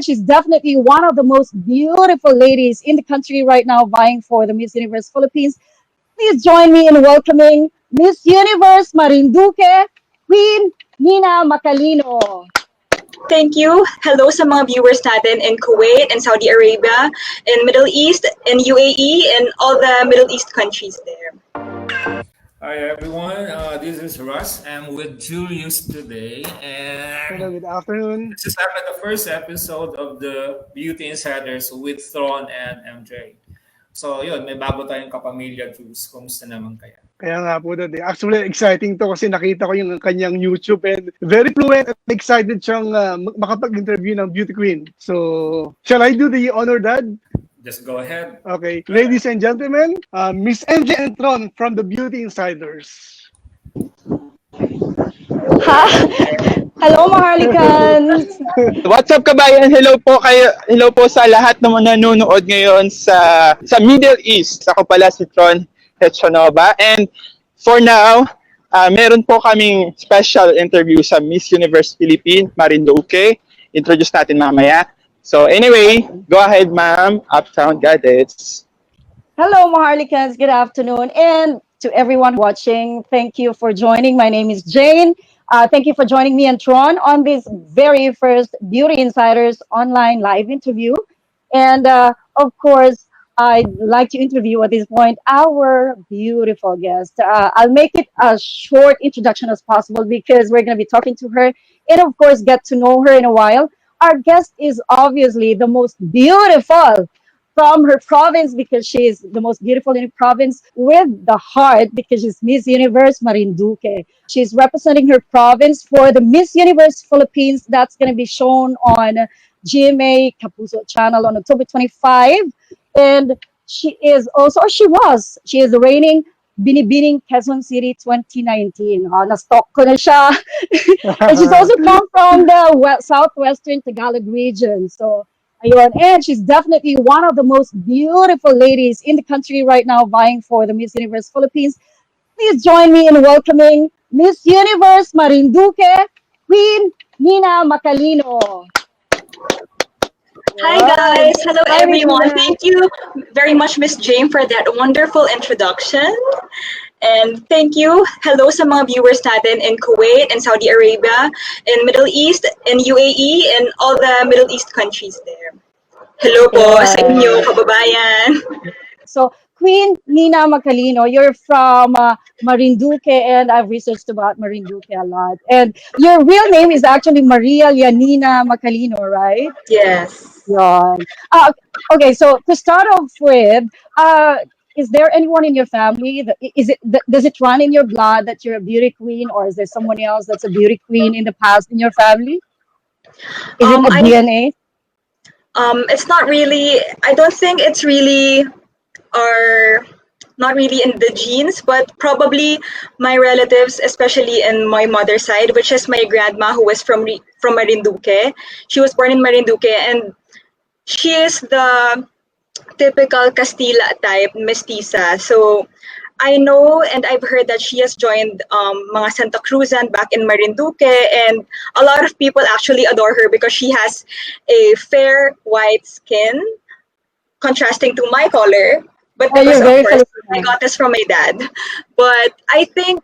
she's definitely one of the most beautiful ladies in the country right now vying for the Miss Universe Philippines. Please join me in welcoming Miss Universe Marinduque, Queen Nina Macalino. Thank you. Hello sa mga viewers natin in Kuwait and Saudi Arabia, in Middle East, in UAE, and all the Middle East countries there. Hi everyone, this is Russ. I'm with Julius today, Hello, and good afternoon. this is actually the first episode of the Beauty Insiders with Thron and MJ. So yun, may bago tayong kapamilya Jules. Kumusta naman kaya? Kaya nga po doon. Actually, exciting to kasi nakita ko yung kanyang YouTube and very fluent and excited siyang makapag-interview ng Beauty Queen. So, shall I do the honor, Dad? Just go ahead. Okay. Ladies and gentlemen, Miss MJ and Tron from the Beauty Insiders. Ha? Hello, Maharlikans! What's up kabayan? Hello po kayo. Hello po sa lahat na nanonood ngayon sa Middle East. Ako pala si Tron Hechonova. And for now, meron po kaming special interview sa Miss Universe Philippines, Marinduque. Introduce natin mamaya. So anyway, go ahead ma'am. Uptown Gadgets. Hello, Maharlikans. Good afternoon. And to everyone watching, thank you for joining. My name is Jane. Thank you for joining me and Tron on this very first Beauty Insiders online live interview. And of course, I'd like to interview at this point our beautiful guest. I'll make it as short introduction as possible because we're going to be talking to her and, of course, get to know her in a while. Our guest is obviously the most beautiful from her province because she is the most beautiful in the province with the heart because she's Miss Universe Marinduque. She's representing her province for the Miss Universe Philippines that's going to be shown on GMA Kapuso channel on October 25. And she is also, or she is the reigning Binibining Quezon City 2019. Na-stock ko na siya. And she's also come from the southwestern Tagalog region. So, ayun. And she's definitely one of the most beautiful ladies in the country right now vying for the Miss Universe Philippines. Please join me in welcoming Miss Universe Marinduque, Queen Nina Macalino. Hi guys! Hello everyone! Thank you very much, Miss Jane, for that wonderful introduction. And thank you. Hello sa mga viewers natin in Kuwait and Saudi Arabia, in Middle East, in UAE, and all the Middle East countries there. Hello po sa inyo, kababayan. So, Queen Nina Macalino, you're from Marinduque, and I've researched about Marinduque a lot. And your real name is actually Maria Yanina Macalino, right? Yes. Yeah. Okay, so to start off with, is there anyone in your family does it run in your blood that you're a beauty queen, or is there someone else that's a beauty queen in the past in your family? Is it a DNA? It's not really. I don't think it's really, or not really in the genes, but probably my relatives, especially in my mother's side, which is my grandma who was from Marinduque. She was born in Marinduque, and she is the typical Castilla type mestiza. So I know and I've heard that she has joined mga Santa Cruzan back in Marinduque, and a lot of people actually adore her because she has a fair white skin, contrasting to my color. But because of course I got this from my dad. But I think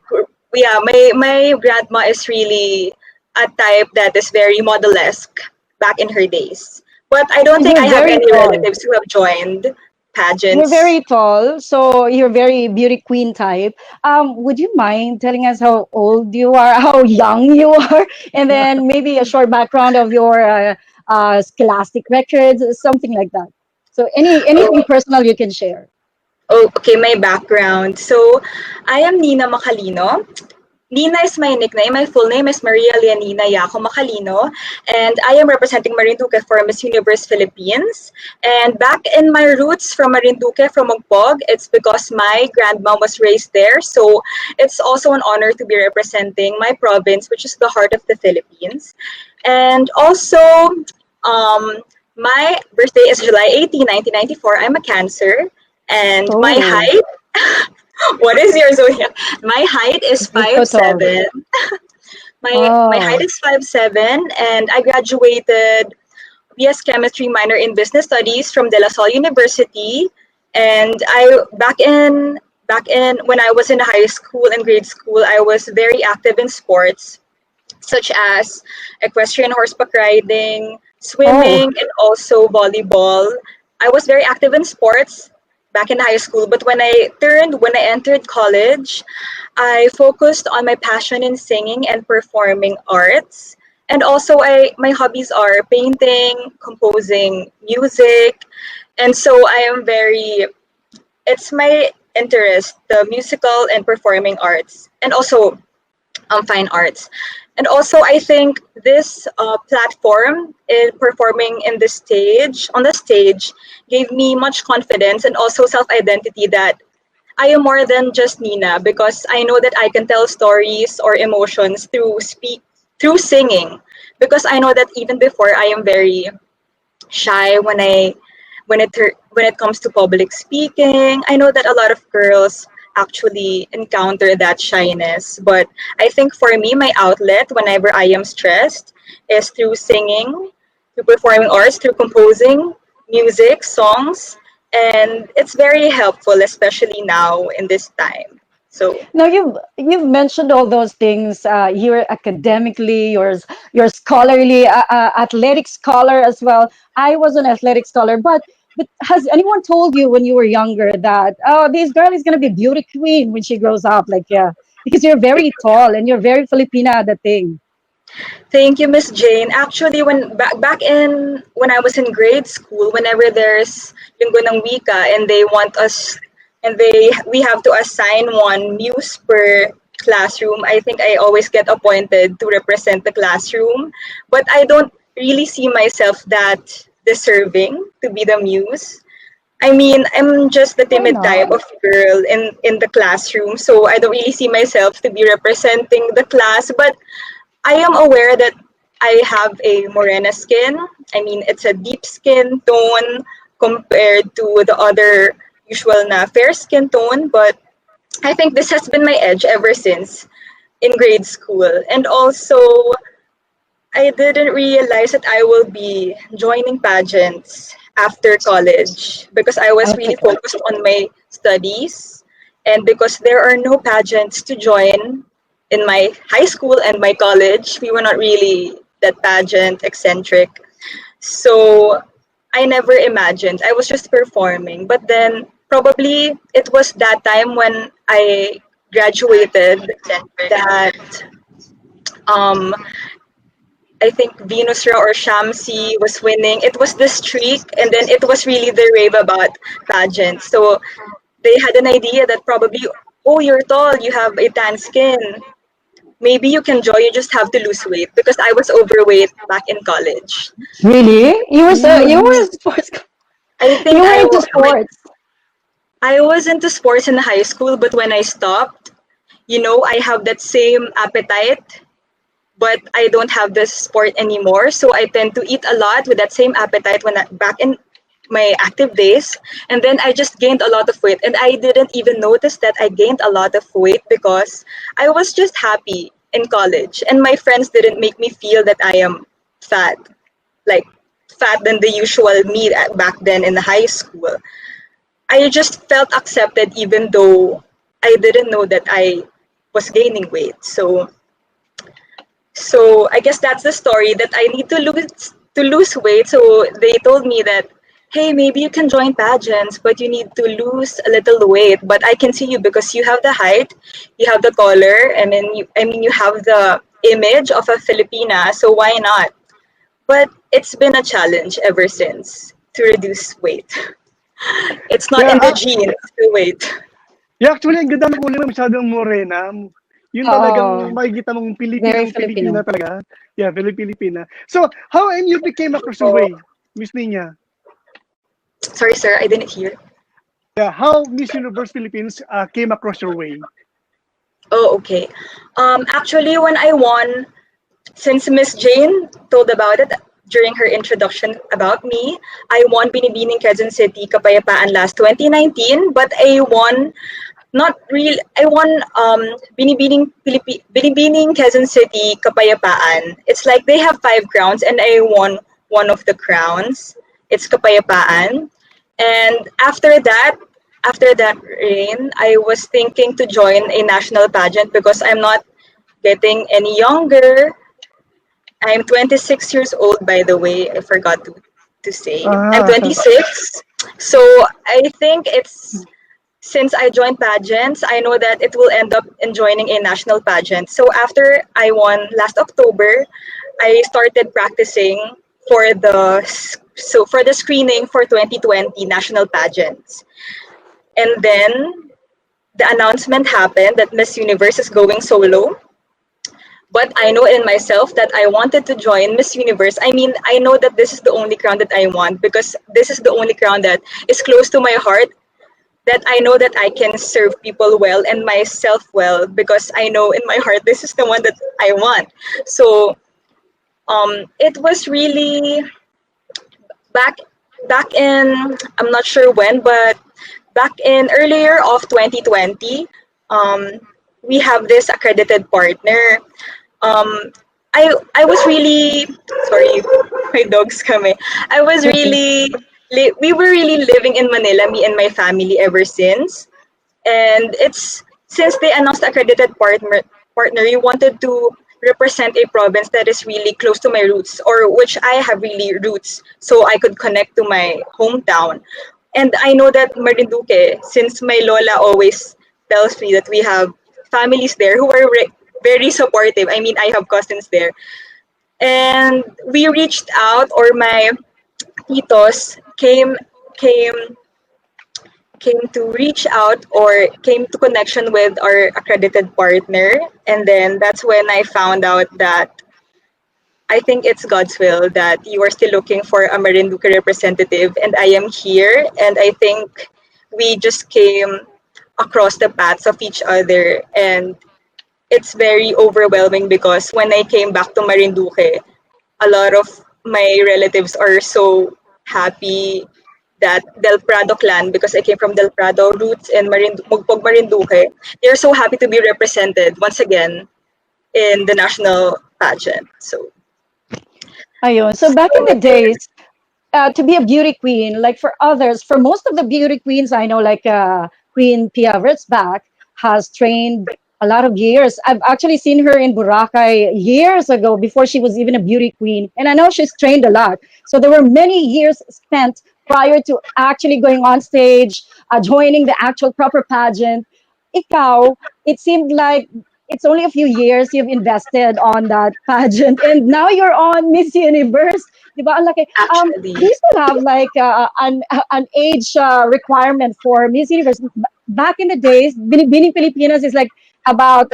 my grandma is really a type that is very model-esque back in her days. But I don't think I have any relatives who have joined pageants. You're very tall, so you're very beauty queen type. Would you mind telling us how old you are, how young you are, and then maybe a short background of your scholastic records, something like that? So anything personal you can share. Oh, okay, my background. So I am Nina Macalino. Nina is my nickname. My full name is Maria Leonina Yaco Macalino, and I am representing Marinduque for Miss Universe Philippines. And back in my roots from Marinduque, from Magpog, it's because my grandma was raised there. So it's also an honor to be representing my province, which is the heart of the Philippines. And also, my birthday is July 18, 1994. I'm a Cancer, and my height. What is your zodiac? My height is 5'7". My height is 5'7", and I graduated BS Chemistry minor in Business Studies from De La Salle University. And back in when I was in high school and grade school, I was very active in sports such as equestrian horseback riding, Oh, swimming, and also volleyball. I was very active in sports back in high school, but when I entered college, I focused on my passion in singing and performing arts. And also my hobbies are painting, composing music, and so I am very it's my interest, the musical and performing arts, and also fine arts. And also, I think this platform in performing on the stage, gave me much confidence and also self identity that I am more than just Nina because I know that I can tell stories or emotions through singing. Because I know that even before I am very shy when it comes to public speaking. I know that a lot of girls actually encounter that shyness, but I think for me my outlet whenever I am stressed is through singing, through performing arts, through composing music, songs, and it's very helpful especially now in this time. So, now you've mentioned all those things. You're academically, you're scholarly, athletic scholar as well. I was an athletic scholar, but has anyone told you when you were younger that this girl is gonna be beauty queen when she grows up? Like yeah, because you're very tall and you're very Filipina the thing. thank you, Miss Jane. Actually, back in when I was in grade school, whenever there's linggo ng wika and they want us and they we have to assign one muse per classroom, I think I always get appointed to represent the classroom. But I don't really see myself that deserving to be the muse. I mean, I'm just the Why timid type not? of girl in the classroom, so I don't really see myself to be representing the class. But I am aware that I have a morena skin. I mean, it's a deep skin tone compared to the other usual na fair skin tone, but I think this has been my edge ever since in grade school. And also, I didn't realize that I will be joining pageants after college because I was really Okay. focused on my studies and because there are no pageants to join in my high school and my college, we were not really that pageant eccentric. So I never imagined. I was just performing. But then probably it was that time when I graduated that um, I think Venusra or Shamsi was winning. It was the streak, and then it was really the rave about pageants. So they had an idea that probably, oh, you're tall, you have a tan skin. Maybe you can join, you just have to lose weight because I was overweight back in college. Really? You were Yes. a sports. I think You were into sports. I was into sports in high school, but when I stopped, I have that same appetite but I don't have this sport anymore. So I tend to eat a lot with that same appetite back in my active days. And then I just gained a lot of weight. And I didn't even notice that I gained a lot of weight because I was just happy in college. And my friends didn't make me feel that I am fat, like fat than the usual me back then in high school. I just felt accepted even though I didn't know that I was gaining weight. So I guess that's the story that I need to lose weight. So they told me that, hey, maybe you can join pageants, but you need to lose a little weight. But I can see you because you have the height, you have the color, and then you have the image of a Filipina. So why not? But it's been a challenge ever since to reduce weight. It's not Yeah, in the genes to weight. yeah, actually, ang ganda ng kulay mo, masyadong morena. Yun talagang Oh, makikita mong very Pilipinang-Pilipina Filipino. talaga. Yeah, Filipina. So, how and you became across your way, Miss Nina? Sorry, sir, I didn't hear. Yeah, how Miss Universe Philippines came across your way? Oh, okay. Actually, when I won, since Miss Jane told about it during her introduction about me, I won Binibining Quezon City Kapayapaan last 2019, but I won not real. I won Binibining Quezon City Kapayapaan. It's like they have 5 crowns, and I won one of the crowns. It's kapayapaan. And after that reign, I was thinking to join a national pageant because I'm not getting any younger. I'm 26 years old, by the way. I forgot to say. I'm Ah, 26. So I think it's since I joined pageants, I know that it will end up in joining a national pageant. So after I won last October, I started practicing for the screening for 2020 national pageants. And then the announcement happened that Miss Universe is going solo. But I know in myself that I wanted to join Miss Universe. I mean, I know that this is the only crown that I want because this is the only crown that is close to my heart, that I know that I can serve people well and myself well because I know in my heart this is the one that I want. So it was really back back in, I'm not sure when, but back in earlier of 2020, um, we have this accredited partner. Um, I was really sorry, my dog's coming. I was Okay. really we were really living in Manila, me and my family ever since. And it's since they announced accredited partner, you wanted to represent a province that is really close to my roots, or which I have really roots, so I could connect to my hometown. And I know that Marinduque, since my lola always tells me that we have families there who are very supportive. I mean, I have cousins there, and we reached out, or my titos came came to reach out or came to connection with our accredited partner. And then that's when I found out that I think it's God's will that you are still looking for a Marinduque representative, and I am here. And I think we just came across the paths of each other, and it's very overwhelming because when I came back to Marinduque, a lot of my relatives are so happy that Del Prado clan, because I came from Del Prado roots in Mugpog, Marinduque, they're so happy to be represented once again in the national pageant. So, Ayun. So back in the days, to be a beauty queen, like for others, for most of the beauty queens I know, like Queen Pia Ritzbach has trained a lot of years. I've actually seen her in Boracay years ago before she was even a beauty queen. And I know she's trained a lot. So there were many years spent prior to actually going on stage, joining the actual proper pageant. Ikaw, it seemed like it's only a few years you've invested on that pageant, and now you're on Miss Universe. Diba? Ang laki. Do actually, you still have like an age requirement for Miss Universe? Back in the days, Binibining Pilipinas is like about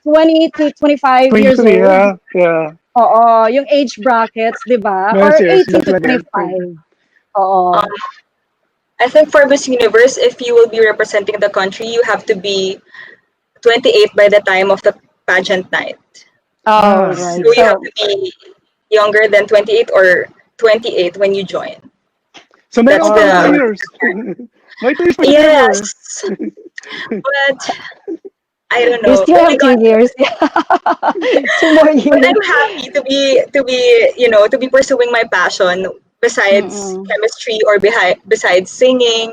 20 to 25 years 23, old. yeah. Yeah. Oo, yung age brackets, di ba? Yes, Or yes, 18 back to like that. 25. Oo. um, I think for Miss Universe, if you will be representing the country, you have to be 28 by the time of the pageant night. Oh, Ah, So right. you yeah. have So, to be younger than 28 or 28 when you join. So That's meron all pang the 2 right. years. May 2 years pa si Trevor. yes, but I don't You know. still Maybe have God. 2 years. 2 more But years. I'm happy to be pursuing my passion besides Mm-mm. chemistry or besides singing,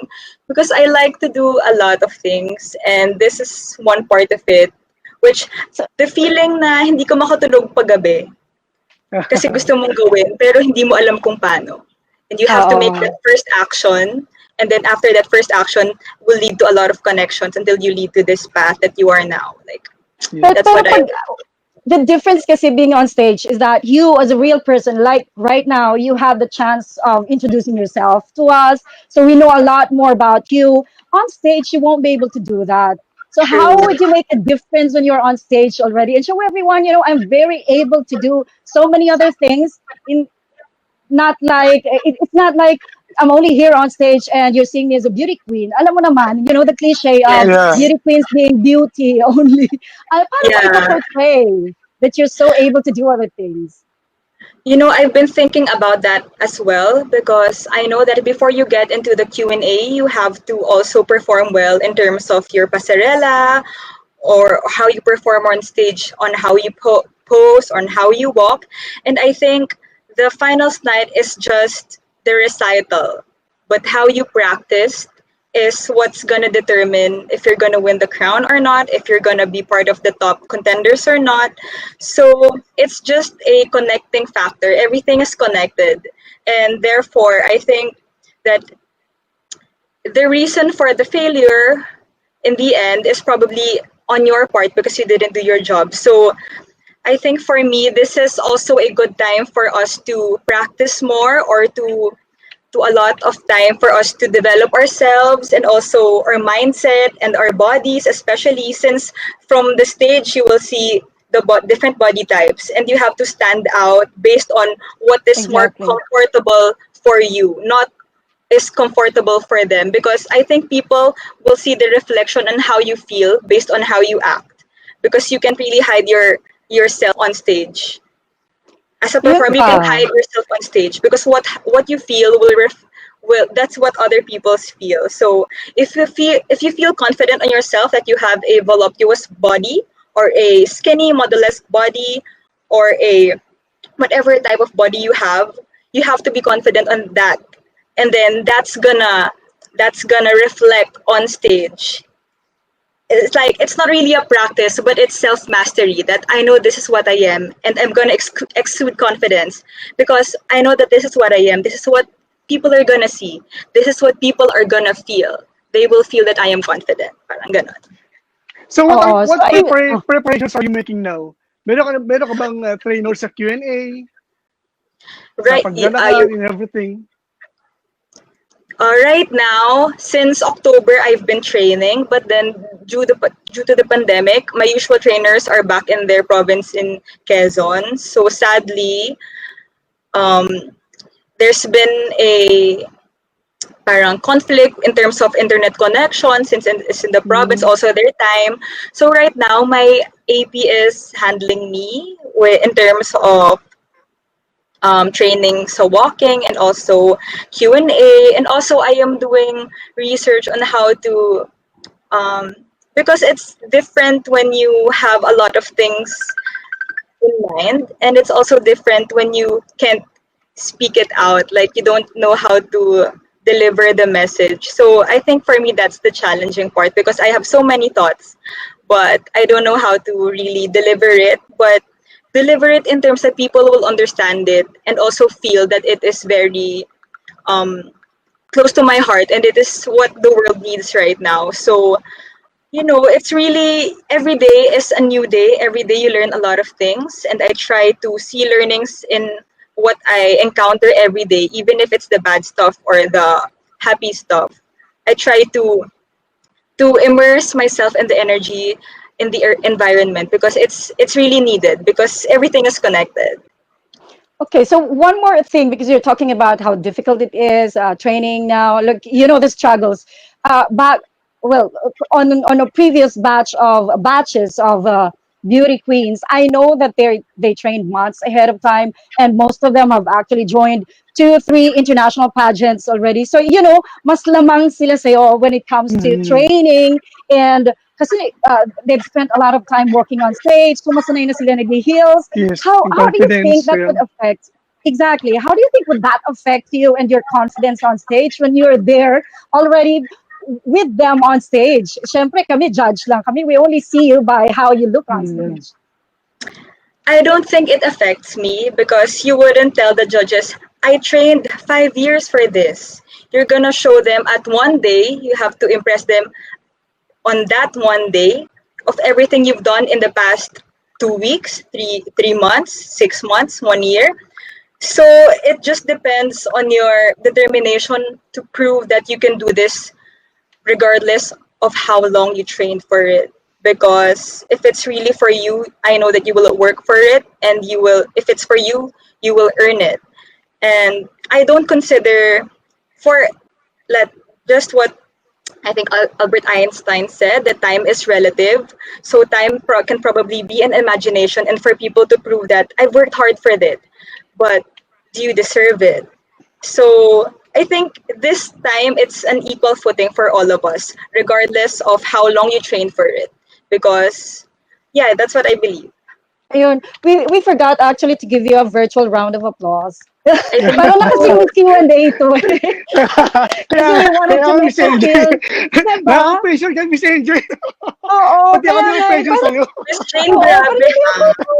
because I like to do a lot of things, and this is one part of it, which So, the feeling na hindi ka makatulog paggabi kasi gusto mong gawin pero hindi mo alam kung paano. And you have to make oo. that first action, and then after that first action will lead to a lot of connections until you lead to this path that you are now. Like, Yeah. that's Pero what I. pag the difference kasi being on stage is that you as a real person, like right now, you have the chance of introducing yourself to us. So we know a lot more about you. On stage, you won't be able to do that. So how True. would you make a difference when you're on stage already and show everyone, I'm very able to do so many other things in not like it's not like I'm only here on stage and you're seeing me as a beauty queen. Alam mo naman, the cliche of Yeah. Yes. beauty queens being beauty only. Paano mo Yeah. ipoportray that you're so able to do other things? I've been thinking about that as well, because I know that before you get into the Q&A, you have to also perform well in terms of your passerella, or how you perform on stage, on how you pose, on how you walk. And I think the finals night is just the recital, but how you practice is what's gonna determine if you're gonna win the crown or not, if you're gonna be part of the top contenders or not. So it's just a connecting factor. Everything is connected, and therefore I think that the reason for the failure in the end is probably on your part because you didn't do your job. So I think for me, this is also a good time for us to practice more or to a lot of time for us to develop ourselves and also our mindset and our bodies, especially since from the stage you will see the different body types and you have to stand out based on what is more Exactly. comfortable for you, not is comfortable for them, because I think people will see the reflection on how you feel based on how you act, because you can't really hide yourself on stage. As a Yun performer, you can pa. hide yourself on stage because what you feel will that's what other people feel. So if you feel confident on yourself that you have a voluptuous body or a skinny modelesque body or a whatever type of body you have to be confident on that, and then that's gonna reflect on stage. It's like it's not really a practice, but it's self mastery that I know this is what I am, and I'm gonna exude confidence because I know that this is what I am. This is what people are gonna see. This is what people are gonna feel. They will feel that I am confident. Parang ganon. So Oo. So, what I, preparations are you making now? Meron ka bang trainer sa Q&A, sa Right? paglalakad and everything? Right now, since October, I've been training, but then due to the pandemic, my usual trainers are back in their province in Quezon. So sadly, um, there's been a parang conflict in terms of internet connection since it's in the province, mm, also their time. So right now, my AP is handling me in terms of training so walking and also Q&A, and also I am doing research on how to um, because it's different when you have a lot of things in mind, and it's also different when you can't speak it out, like you don't know how to deliver the message. So I think for me that's the challenging part because I have so many thoughts, but I don't know how to really deliver it, but deliver it in terms that people will understand it and also feel that it is very um, close to my heart and it is what the world needs right now. So it's really every day is a new day. Every day you learn a lot of things, and I try to see learnings in what I encounter every day, even if it's the bad stuff or the happy stuff. I try to immerse myself in the energy in the environment because it's really needed because everything is connected. okay, so one more thing, because you're talking about how difficult it is training now. Look, the struggles. Back, well, on a previous batches of beauty queens, I know that they trained months ahead of time, and most of them have actually joined 2, 3 international pageants already. So mas lamang sila sa'yo when it comes to Mm, training, and kasi they've spent a lot of time working on stage, so masanay na sila nag-heels. yes, How in how do you think confidence. that Yeah. would affect exactly? How do you think would that affect you and your confidence on stage when you're there already with them on stage? Siyempre kami judge lang kami. We only see you by how you look on Mm, stage. I don't think it affects me because you wouldn't tell the judges, I trained 5 years for this. You're gonna show them at one day, you have to impress them on that one day of everything you've done in the past 2 weeks, three months, 6 months, 1 year. So it just depends on your determination to prove that you can do this regardless of how long you trained for it. Because if it's really for you, I know that you will work for it, and you will, if it's for you, you will earn it. And I don't consider for let just what I think Albert Einstein said, that time is relative. So time can probably be an imagination, and for people to prove that I've worked hard for it, but do you deserve it? So I think this time it's an equal footing for all of us, regardless of how long you train for it. Because, yeah, that's what I believe. Ayun, we forgot actually to give you a virtual round of applause. I think Parang nakasingit Q&A ito eh. kaya, Kasi we wanted kaya to Miss make you MJ, feel, diba? nakaka-pressure ka, Miss MJ. Oo, Pati ako kaya nga eh. na-pressure Parang, sa'yo. Miss Jane, oo, parang grabe hindi ha. ako,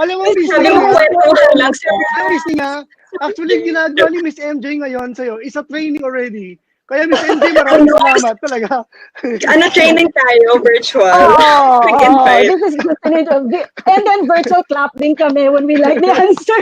Alam mo, Miss Miss Sabi mo Tina, Tina, kwentuhan lang sir. alam mo, Miss Tina, actually, yung ginagawa ni Miss MJ ngayon sa'yo is a training already. Kaya Miss MJ, maraming Ano, salamat talaga. ano training tayo, virtual. oo, Quick and oo, fight. this is just an interview. And then virtual clap din kami when we like the answer.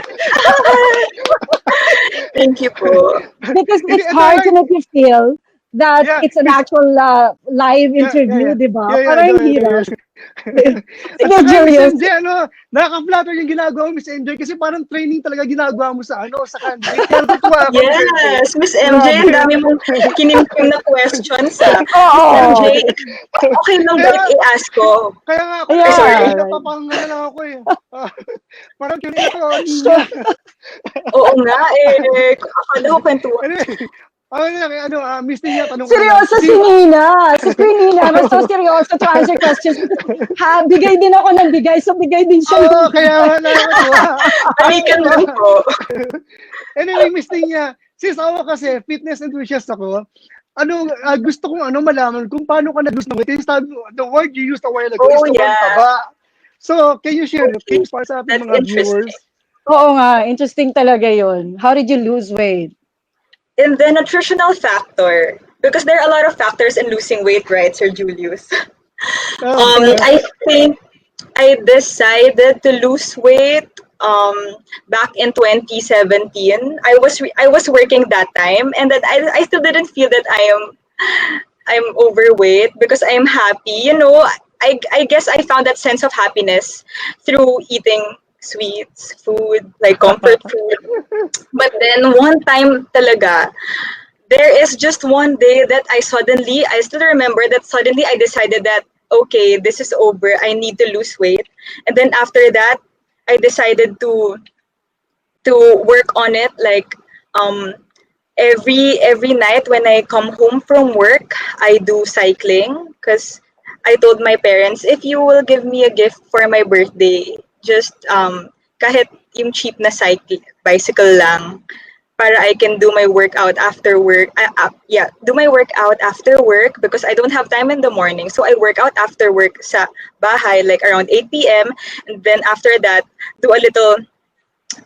Thank you po. Because Hindi, it's ito, hard to make you feel that yeah, it's an Miss, actual live yeah, yeah, interview, yeah. di ba? Yeah, yeah, Parang no, hirap. yeah. At Sige, saka Miss Julius. MJ, ano, nakaka-flatter yung ginagawa mo, Miss MJ, kasi parang training talaga ginagawa mo sa, ano, sa candidate. Kaya natutuwa ako, Miss MJ. Yes, Miss MJ, ang Grabe. dami mong kinimkim na questions ha. Miss Oo. MJ, okay lang ba Kaya, if i-ask ko? kaya nga ako Ay, na, sorry. Ayan. napapanganga lang ako eh. Ah, parang Q&A na to, Sure. linya. Oo nga eh. Akala ko kwentuhan. Anyway, ano, Miss Tina, tanong ko naman. Seryoso si Kasi, Nina. Si Queen Nina was so seryoso to answer questions. Ha, bigay din ako ng bigay, so bigay din siya oo, ng kaya bigay. nga nakakatuwa. Balikan Nakakatuwa. lang po. Anyway, Miss Tina, since ako kasi fitness enthusiast ako, gusto kong malaman kung paano ka nag-lose ng weight. Yung the word you used a while ago is Oh the word yeah. taba. So, can you share Okay. tips para sa ating That's mga viewers? interesting. Oo nga, interesting talaga yun. How did you lose weight? And the nutritional factor, because there are a lot of factors in losing weight, right, Sir Julius? I think I decided to lose weight back in 2017. I was working that time, and then I still didn't feel that I'm overweight because I'm happy. You know, I guess I found that sense of happiness through eating sweets, food, like comfort food. But then one time talaga, there is just one day that I still remember that suddenly I decided that, okay, this is over. I need to lose weight. And then after that, I decided to work on it. Like, um, every night when I come home from work, I do cycling because I told my parents, if you will give me a gift for my birthday, just kahit yung cheap na bicycle lang, para I can do my workout after work. Yeah, do my workout after work because I don't have time in the morning. So I work out after work sa bahay, like around 8 p.m. And then after that, do a little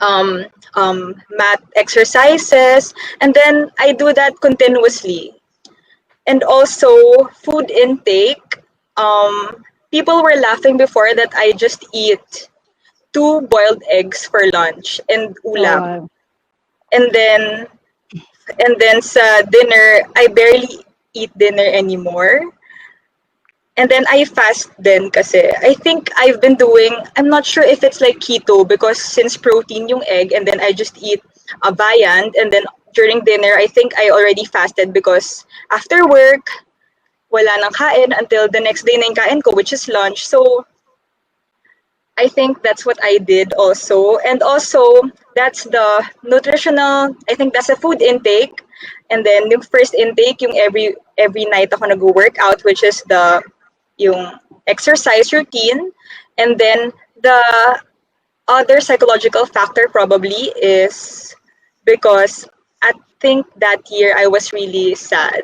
um, mat exercises. And then I do that continuously. And also, food intake. People were laughing before that I just eat two boiled eggs for lunch and Oh, ulam. And then sa dinner, I barely eat dinner anymore. And then I fast then kasi. I think I've been doing, I'm not sure if it's like keto because since protein yung egg and then I just eat a viand and then during dinner, I think I already fasted because after work, wala nang kain until the next day na yung kain ko, which is lunch. So, I think that's what I did also. And also, that's the nutritional, I think that's the food intake. And then yung first intake, yung every night ako nag-workout, which is yung exercise routine. And then the other psychological factor probably is because I think that year I was really sad.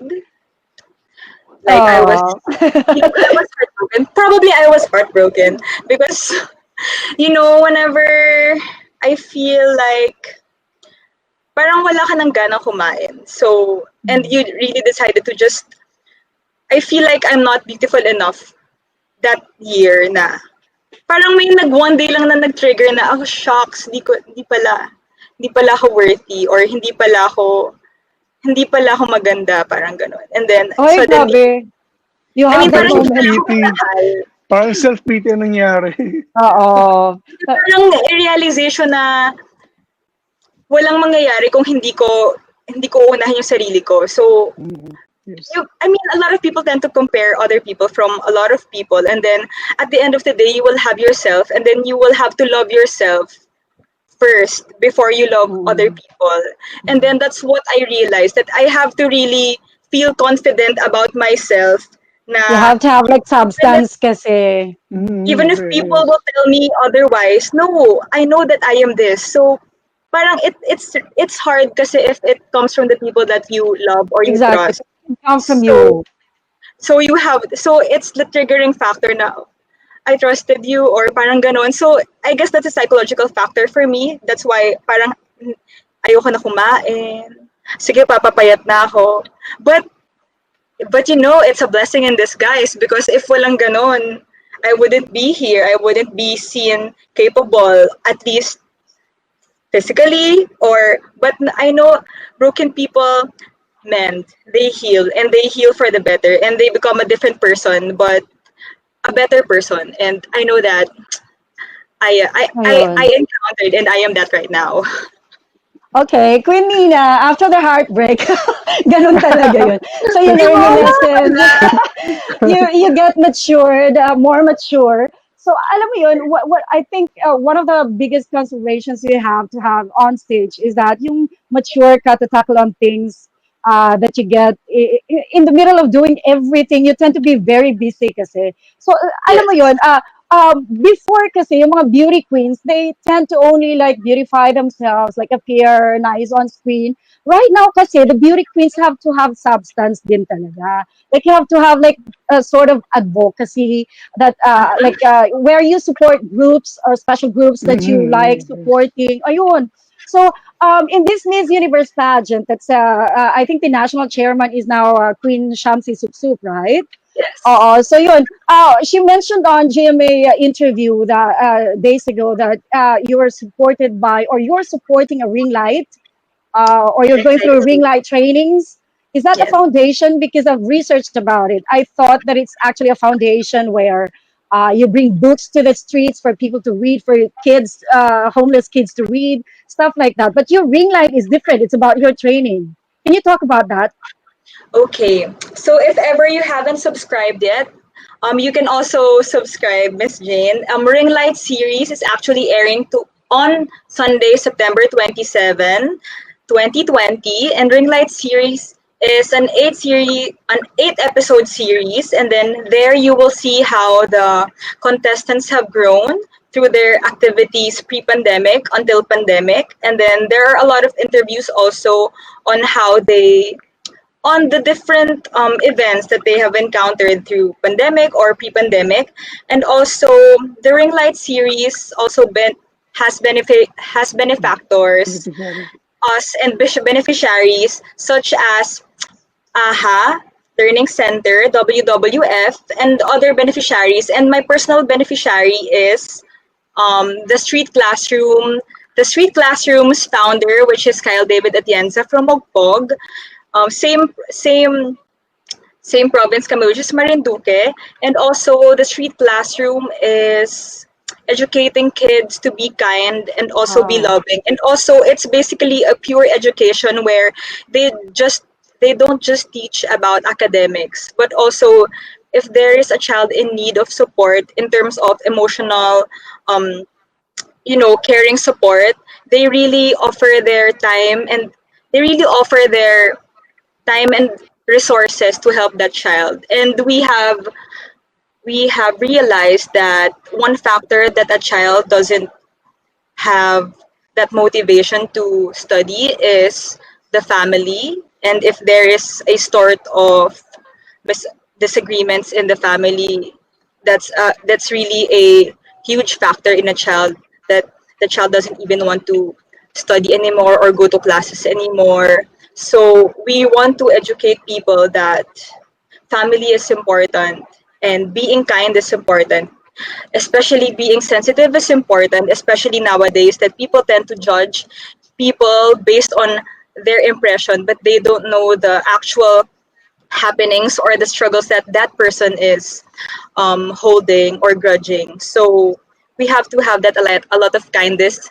Like oh. I was heartbroken. Probably I was heartbroken because whenever I feel like parang wala ka ng gana kumain. So, and you really decided to just, I feel like I'm not beautiful enough that year na. Parang may one day lang na nag-trigger na, oh shucks, di pala ako worthy or hindi pala ako maganda, parang gano'n. And then, Oy, suddenly, grabe. You I have mean, that parang hindi moment. pala ako Self-pity. mahal. Parang self-pity ang nangyari. Oo. Parang realization na walang mangyayari kung hindi ko unahin yung sarili ko. So, Yes. I mean, a lot of people tend to compare other people from a lot of people. And then, at the end of the day, you will have yourself. And then you will have to love yourself first before you love other people. And then that's what I realized, that I have to really feel confident about myself You Na have to have like even if, substance kasi. even if people Yes. will tell me otherwise, no, I know that I am this. So parang it's hard kasi if it comes from the people that you love or you Exactly. trust. So it come from So you. so it's the triggering factor now. I trusted you or parang ganon. So I guess that's a psychological factor for me. That's why parang ayoko na kumain. Sige, papapayat na ako. But it's a blessing in disguise because if walang ganon, I wouldn't be here. I wouldn't be seen capable, at least physically. But I know broken people mend, they heal, and they heal for the better, and they become a different person, but a better person. And I know that I Ayun. encountered, and I am that right now. Okay, Queen Nina, after the heartbreak, ganun talaga yun. So you learn your Tiwala ka lessons, na. you get matured, more mature. So alam mo yun, what I think one of the biggest considerations you have to have on stage is that yung mature ka to tackle on things that you get in the middle of doing everything. You tend to be very busy kasi. So alam mo yun, Yes. before kasi yung mga beauty queens, they tend to only like beautify themselves, like appear nice on screen. Right now kasi the beauty queens have to have substance din talaga. Like you have to have like a sort of advocacy that where you support groups or special groups that you like supporting. Ayun. So in this Miss Universe pageant, that's I think the national chairman is now Queen Shamsi Supsup, right? Yes. So yun, she mentioned on GMA interview that days ago that you were supported by or you're supporting a ring light or you're going through ring light trainings. Is that a Yes. foundation? Because I've researched about it. I thought that it's actually a foundation where you bring books to the streets for people to read, for kids, homeless kids to read, stuff like that. But your ring light is different. It's about your training. Can you talk about that? Okay. So if ever you haven't subscribed yet, you can also subscribe, Miss Jane. Ring Light series is actually airing on Sunday, September 27, 2020, and Ring Light series is an 8 episode series, and then there you will see how the contestants have grown through their activities pre-pandemic until pandemic, and then there are a lot of interviews also on how they on the different events that they have encountered through pandemic or pre-pandemic, and also the ring light series also has benefactors, us and beneficiaries such as AHA, Learning Center, WWF, and other beneficiaries. And my personal beneficiary is the Street Classroom's founder, which is Kyle David Atienza from Mogpog. Same province kami, which is Marinduque. And also, the Street Classroom is educating kids to be kind and also be Uh, loving. And also, it's basically a pure education where they just they don't just teach about academics, but also if there is a child in need of support in terms of emotional, um, caring support, they really offer their time and they really offer their time and resources to help that child. And we have realized that one factor that a child doesn't have that motivation to study is the family. And if there is a sort of disagreements in the family, that's really a huge factor in a child, that the child doesn't even want to study anymore or go to classes anymore. So we want to educate people that family is important and being kind is important, especially being sensitive is important, especially nowadays that people tend to judge people based on their impression, but they don't know the actual happenings or the struggles that that person is holding or grudging. So we have to have that a lot of kindness,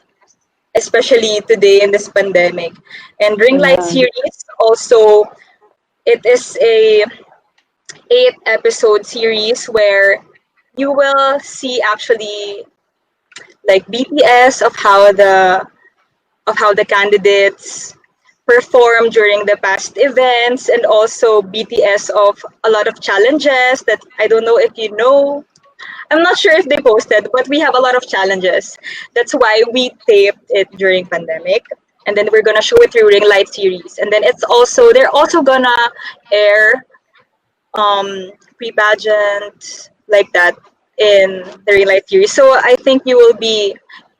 especially today in this pandemic. And Ring Light ayan. series also, it is a 8 episode series where you will see actually like BTS of how the candidates perform during the past events, and also BTS of a lot of challenges that I don't know if you know. I'm not sure if they posted, but we have a lot of challenges. That's why we taped it during pandemic, and then we're gonna show it through Ring Light series. And then they're also gonna air pre-pageant like that in the Ring Light series. So I think you will be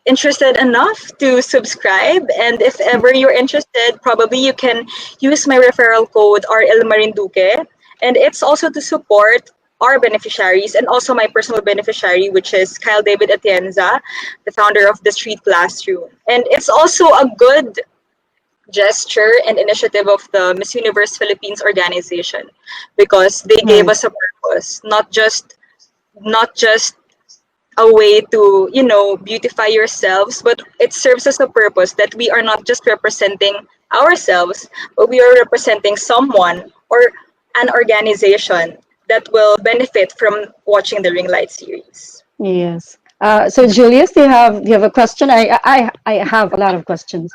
interested enough to subscribe, and if ever you're interested, probably you can use my referral code RL Marinduque, and it's also to support our beneficiaries and also my personal beneficiary, which is Kyle David Atienza, the founder of the Street Classroom. And it's also a good gesture and initiative of the Miss Universe Philippines organization, because they gave Right. us a purpose, not just a way to, beautify yourselves, but it serves as a purpose that we are not just representing ourselves, but we are representing someone or an organization that will benefit from watching the Ring Light series. Yes. So Julius, do you have a question? I have a lot of questions.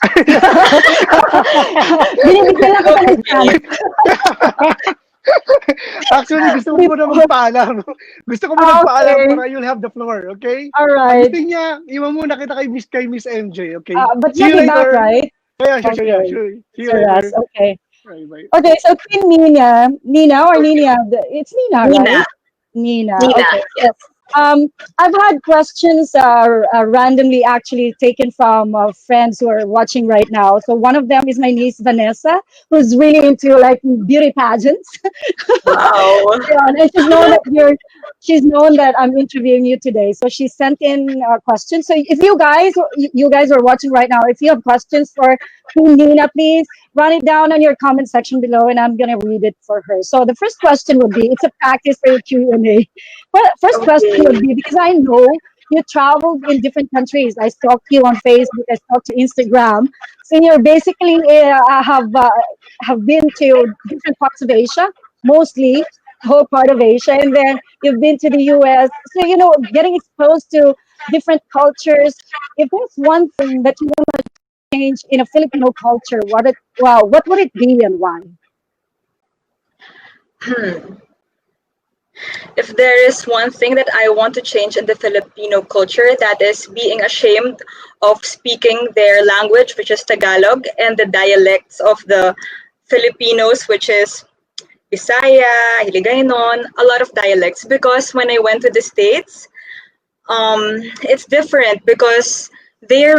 Binibigyan lang kita ng chance. Okay. Actually, gusto ko muna Before- magpaalam. Gusto ko muna magpaalam Okay. para you'll have the floor, okay? All Ang right. gusto niya, iwan muna kita kay Miss MJ, okay? But See you she'll be back, later. right? Yeah, sure, Okay. sure. See you Sir Russ. later. Okay. Bye, bye. Okay. So Queen Nina or Nina, it's Nina, Nina. right? Nina. Nina, Okay. yes. I've had questions randomly actually taken from friends who are watching right now. So one of them is my niece Vanessa, who's really into like beauty pageants. Wow. Yeah, and she's known that I'm interviewing you today. So she sent in questions. So if you guys are watching right now, if you have questions for Queen Nina, please run it down on your comment section below, and I'm gonna read it for her. So the first question would be, it's a practice for your Q&A. Well, first question would Okay. be, because I know you traveled in different countries. I stalked you on Facebook. I stalked your Instagram. So you're basically have been to different parts of Asia, mostly the whole part of Asia, and then you've been to the U.S. So getting exposed to different cultures. If there's one thing that you want to change in a Filipino culture, what would it be and why? Hmm. If there is one thing that I want to change in the Filipino culture, that is being ashamed of speaking their language, which is Tagalog, and the dialects of the Filipinos, which is Bisaya, Hiligaynon, a lot of dialects. Because when I went to the States, it's different because they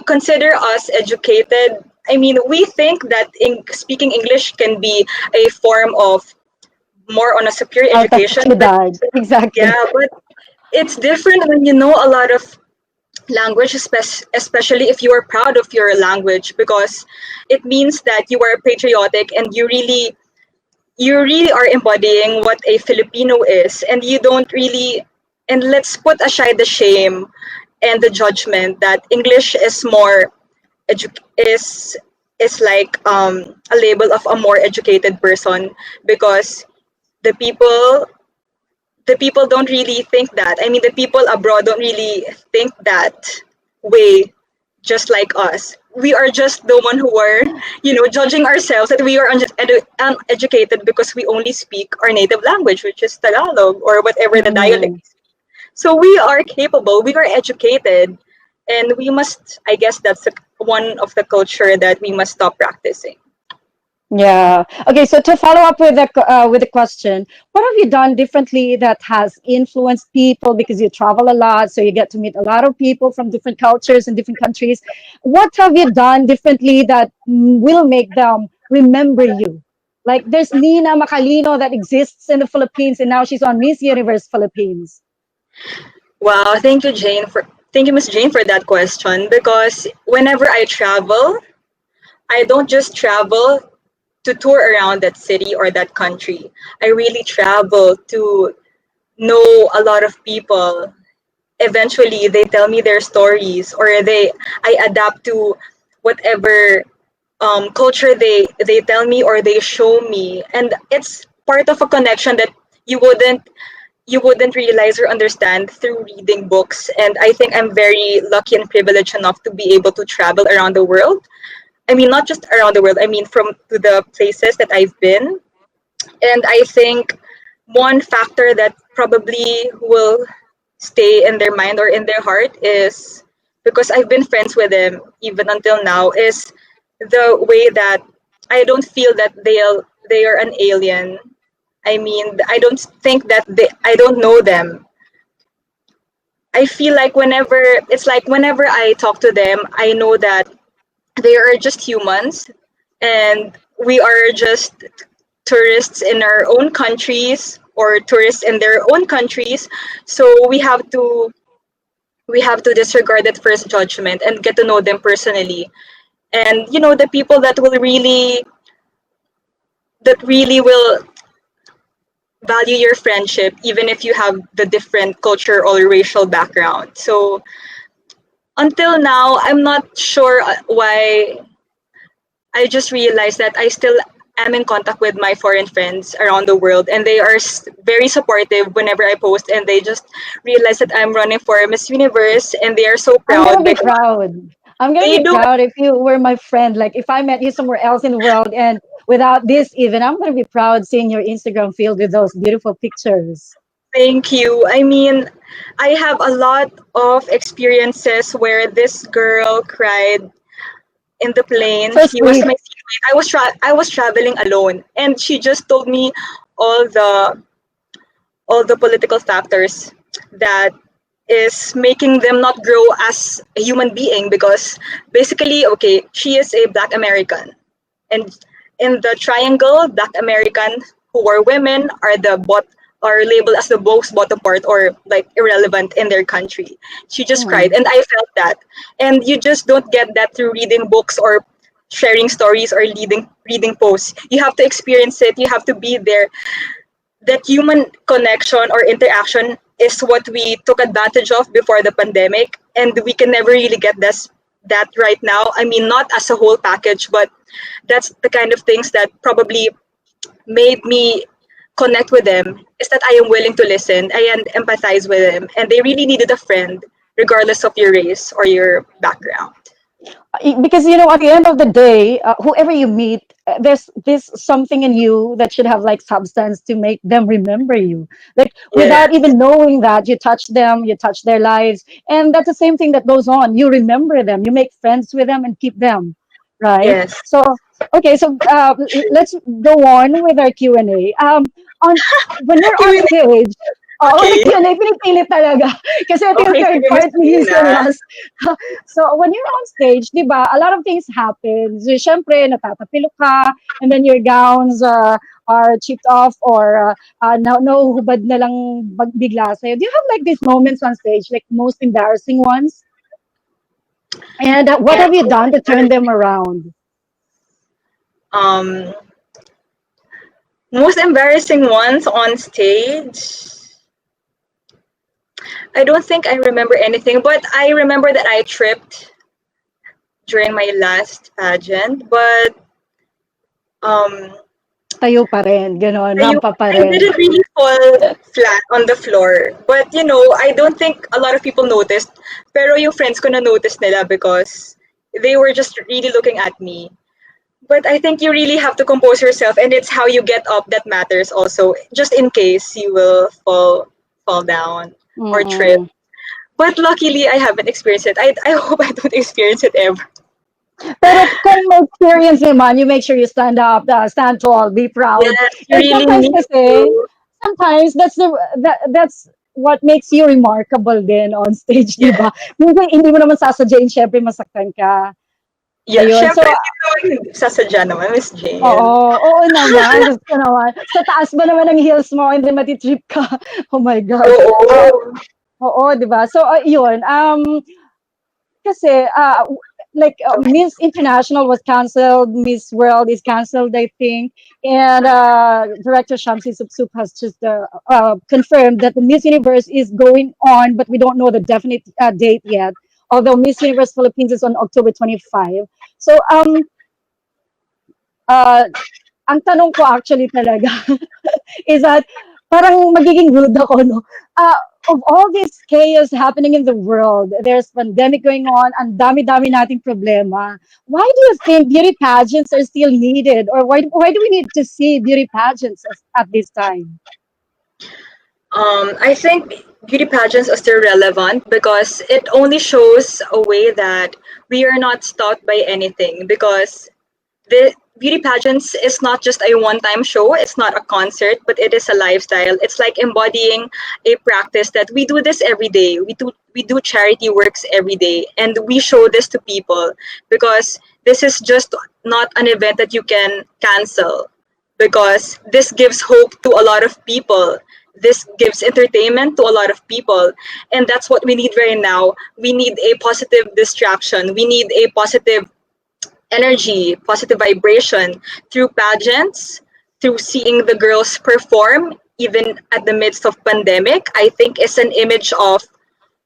consider us educated. I mean, we think that speaking English can be a form of more on a superior education, but Autoridad. Exactly. yeah, but it's different when you know a lot of language, especially if you are proud of your language, because it means that you are patriotic and you really are embodying what a Filipino is, and you don't really, and let's put aside the shame and the judgment that English is more is like a label of a more educated person, because the people the people don't really think that. I mean, the people abroad don't really think that way, just like us. We are just the one who are, judging ourselves that we are uneducated because we only speak our native language, which is Tagalog or whatever the dialect Mm. is. So we are capable, we are educated, and we must, I guess that's one of the culture that we must stop practicing. Yeah. Okay. So to follow up with the question, what have you done differently that has influenced people, because you travel a lot, so you get to meet a lot of people from different cultures and different countries. What have you done differently that will make them remember you? Like there's Nina Macalino that exists in the Philippines, and now she's on Miss Universe Philippines. Wow, thank you, Miss Jane, for that question. Because whenever I travel, I don't just travel to tour around that city or that country. I really travel to know a lot of people. Eventually, they tell me their stories, or I adapt to whatever culture they tell me or they show me, and it's part of a connection that you wouldn't realize or understand through reading books. And I think I'm very lucky and privileged enough to be able to travel around the world, I mean, not just around the world. I mean, from to the places that I've been. And I think one factor that probably will stay in their mind or in their heart is because I've been friends with them even until now is the way that I don't feel that they are an alien. I mean, I don't think that I don't know them. I feel like whenever I talk to them, I know that they are just humans and we are just tourists in our own countries or tourists in their own countries. So we have to disregard that first judgment and get to know them personally. And the people that really will value your friendship even if you have the different culture or racial background. So until now, I'm not sure why. I just realized that I still am in contact with my foreign friends around the world, and they are very supportive whenever I post, and they just realize that I'm running for Miss Universe, and they are so I'm gonna proud be because proud. I'm gonna they be do. proud if you were my friend. Like if I met you somewhere else in the world and without this even, I'm gonna be proud seeing your Instagram filled with those beautiful pictures. Thank you. I mean, I have a lot of experiences where this girl cried in the plane. So She was sweet. my seatmate. I was traveling alone, and she just told me all the all the political factors that is making them not grow as a human being because basically, okay, she is a Black American, and in the triangle, Black American who are women are labeled as the most bottom part or like irrelevant in their country. She just cried, Mm. and I felt that. And you just don't get that through reading books or sharing stories or reading posts. You have to experience it. You have to be there. That human connection or interaction is what we took advantage of before the pandemic, and we can never really get that right now. I mean, not as a whole package, but that's the kind of things that probably made me connect with them, is that I am willing to listen, I am empathize with them, and they really needed a friend regardless of your race or your background. Because at the end of the day, whoever you meet, there's something in you that should have like substance to make them remember you, like without Yes, even knowing that you touch them, you touch their lives, and that's the same thing that goes on. You remember them, you make friends with them and keep them, right? yes. So okay, so let's go on with our Q&A. On When you're on Q&A. stage, the Okay. Q&A pinipilit talaga kasi ito yung Okay, third sige, Miss part, is yung Gina. last. So when you're on stage, 'di ba, a lot of things happen. So, syempre, natatapilo ka, and then your gowns are chipped off or nahuhubad na lang bigla sa'yo. Do you have like these moments on stage, like most embarrassing ones? And what have you done to turn them around? Um, Most embarrassing ones on stage. I don't think I remember anything, but I remember that I tripped during my last pageant. But um, Tayo pa rin, gano'n, I, rampa pa I rin. didn't really fall flat on the floor. But I don't think a lot of people noticed. Pero yung friends ko na notice nila because they were just really looking at me. But I think you really have to compose yourself, and it's how you get up that matters also, just in case you will fall down or trip. Mm-mm. But luckily, I haven't experienced it. I hope I don't experience it ever. Pero kung ma-experience naman, you make sure you stand up, stand tall, be proud. Yes, you And really sometimes need kasi, to. sometimes that's what makes you remarkable din on stage, di Yes. ba? Hindi mo naman sasadyain, syempre masaktan ka. Yeah, Ayun. So, syempre, hindi naman sasadya naman, Miss oo, Jane. oo naman. Gusto ko naman. Sa taas ba naman ng heels mo, hindi matitrip ka. Oh my God. So, Oo. oo, di ba? So, yun. Kasi, like Miss International was canceled, Miss World is canceled, I think, and Director Shamsi Supsup has just confirmed that the Miss Universe is going on, but we don't know the definite date yet. Although Miss Universe Philippines is on October 25. So, uh, ang tanong ko actually talaga is that parang magiging rude ako, no? of all this chaos happening in the world, there's pandemic going on, and dami-dami nating problema. Why do you think beauty pageants are still needed, or why do we need to see beauty pageants at this time? I think beauty pageants are still relevant because it only shows a way that we are not stopped by anything. Because the beauty pageants is not just a one-time show, it's not a concert, but it is a lifestyle. It's like embodying a practice that we do this every day. We do charity works every day, and we show this to people because this is just not an event that you can cancel, because this gives hope to a lot of people. This gives entertainment to a lot of people, and that's what we need right now. We need a positive distraction. We need a positive energy, positive vibration through pageants, through seeing the girls perform even at the midst of pandemic. I think is an image of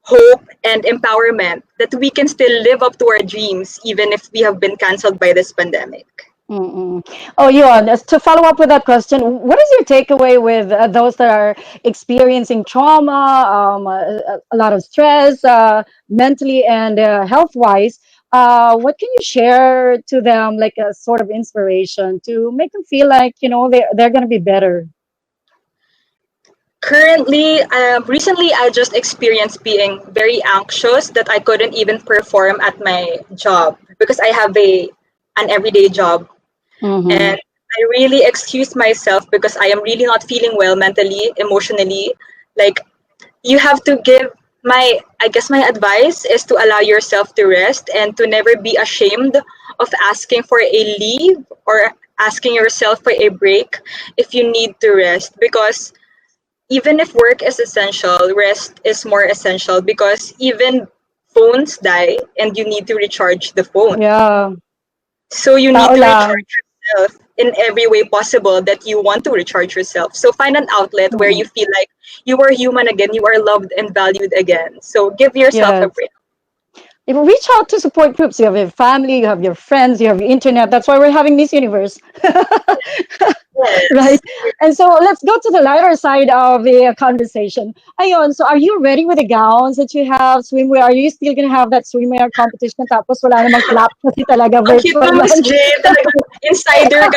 hope and empowerment that we can still live up to our dreams even if we have been cancelled by this pandemic. Mm-mm. Oh, Yuan, to follow up with that question, what is your takeaway with those that are experiencing trauma, a lot of stress, mentally and health-wise? What can you share to them, like a sort of inspiration to make them feel like, they're going to be better? Currently, recently, I just experienced being very anxious that I couldn't even perform at my job because I have an everyday job. Mm-hmm. And I really excused myself because I am really not feeling well mentally, emotionally. Like, you have to give I guess my advice is to allow yourself to rest and to never be ashamed of asking for a leave or asking yourself for a break if you need to rest, because even if work is essential, rest is more essential, because even phones die and you need to recharge the phone. Yeah, So you need tao to lang. recharge yourself in every way possible that you want to recharge yourself. So find an outlet where Mm-mm. you feel like you are human again, you are loved and valued again. So give yourself a Yes. break. If you reach out to support groups, you have your family, you have your friends, you have your internet. That's why we're having Miss Universe. Right? Yes. And so let's go to the lighter side of the conversation. Ayon, so are you ready with the gowns that you have, swimwear? Are you still gonna have that swimwear competition? Tapos wala namang clap kasi talaga Ang cute virtual mo, Miss lang. J. Talagang insider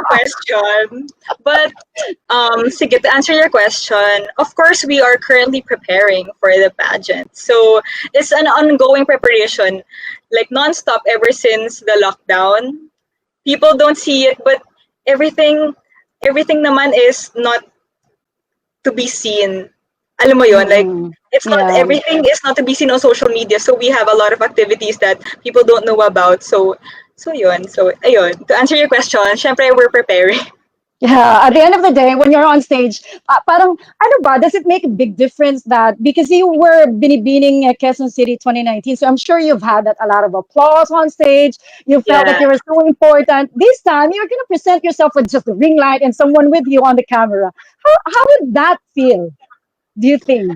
question. But sige, to answer your question, of course we are currently preparing for the pageant. So it's an ongoing preparation, like nonstop ever since the lockdown. People don't see it, but everything everything naman is not to be seen. Alam mo yon, like Mm-mm. it's not Yeah. everything is not to be seen on social media. So we have a lot of activities that people don't know about. So yun. So ayun. To answer your question, syempre we're preparing. Yeah, at the end of the day, when you're on stage, parang, ano ba, does it make a big difference that, because you were binibining Quezon City 2019, so I'm sure you've had that a lot of applause on stage, you felt Yeah. that you were so important. This time, you're going to present yourself with just a ring light and someone with you on the camera. How would that feel, do you think?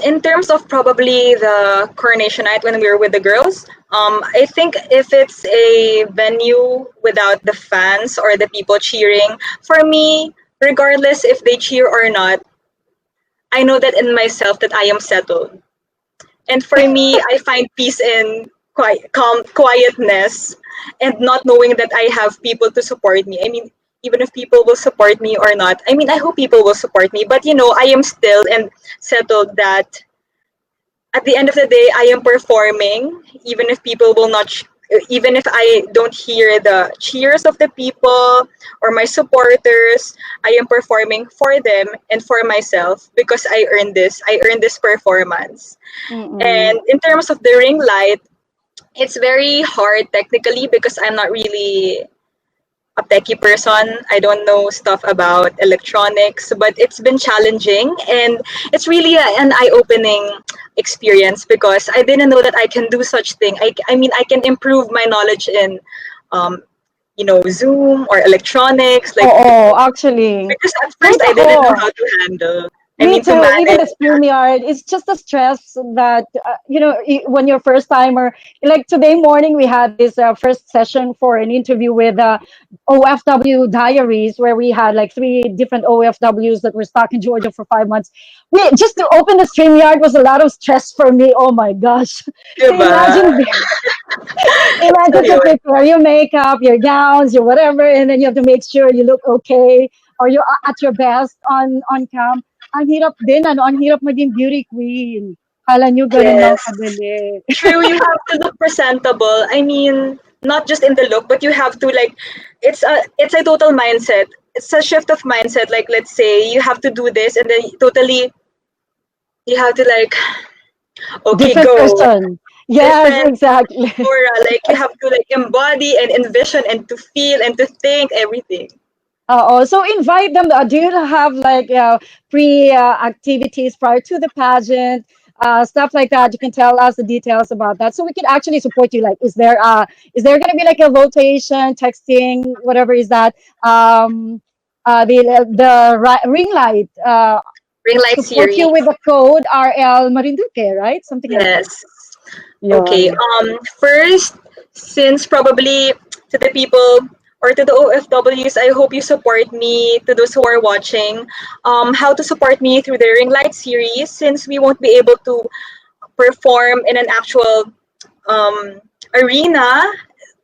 In terms of probably the coronation night when we were with the girls, I think if it's a venue without the fans or the people cheering, for me, regardless if they cheer or not, I know that in myself that I am settled. And for me, I find peace in quietness and not knowing that I have people to support me. I mean, even if people will support me or not, I mean, I hope people will support me. But I am still and settled that at the end of the day, I am performing, even if people will not. Even if I don't hear the cheers of the people or my supporters, I am performing for them and for myself because I earned this. I earned this performance. Mm-mm. And in terms of the ring light, it's very hard technically because I'm not really a techie person. I don't know stuff about electronics, but it's been challenging and it's really an eye-opening experience because I didn't know that I can do such thing. I mean, I can improve my knowledge in, um, Zoom or electronics, like Oo, actually. because at first Kahit I didn't know ako, how to handle. I Me mean, to too. Even manage. the StreamYard, it's just a stress that when you're first timer. Like today morning, we had this first session for an interview with OFW Diaries, where we had like three different OFWs that were stuck in Georgia for 5 months. We just to open the StreamYard was a lot of stress for me. Oh my gosh! So Diba? So imagine to yun. prepare your makeup, your gowns, your whatever, and then you have to make sure you look okay or you're at your best on cam. Ang hirap din, ano, ang hirap maging beauty queen. Kala nyo ganun lang Yes. kadali. True, you have to look presentable. I mean, not just in the look, but you have to like it's a total mindset. It's a shift of mindset. Like let's say you have to do this and then totally you have to like okay Different go. person. Yes, Different exactly. aura. Like you have to like embody and envision and to feel and to think everything. So invite them. Do you have like pre activities prior to the pageant, stuff like that? You can tell us the details about that, so we can actually support you. Like, is there going to be like a votation, texting, whatever is that? The ring light Ring light support you series. with the code RL Marinduque, right? Something like that. Yes. Okay. Yun. First, since probably to the people or to the OFWs, I hope you support me. To those who are watching, how to support me through the Ring Light series, since we won't be able to perform in an actual um, arena,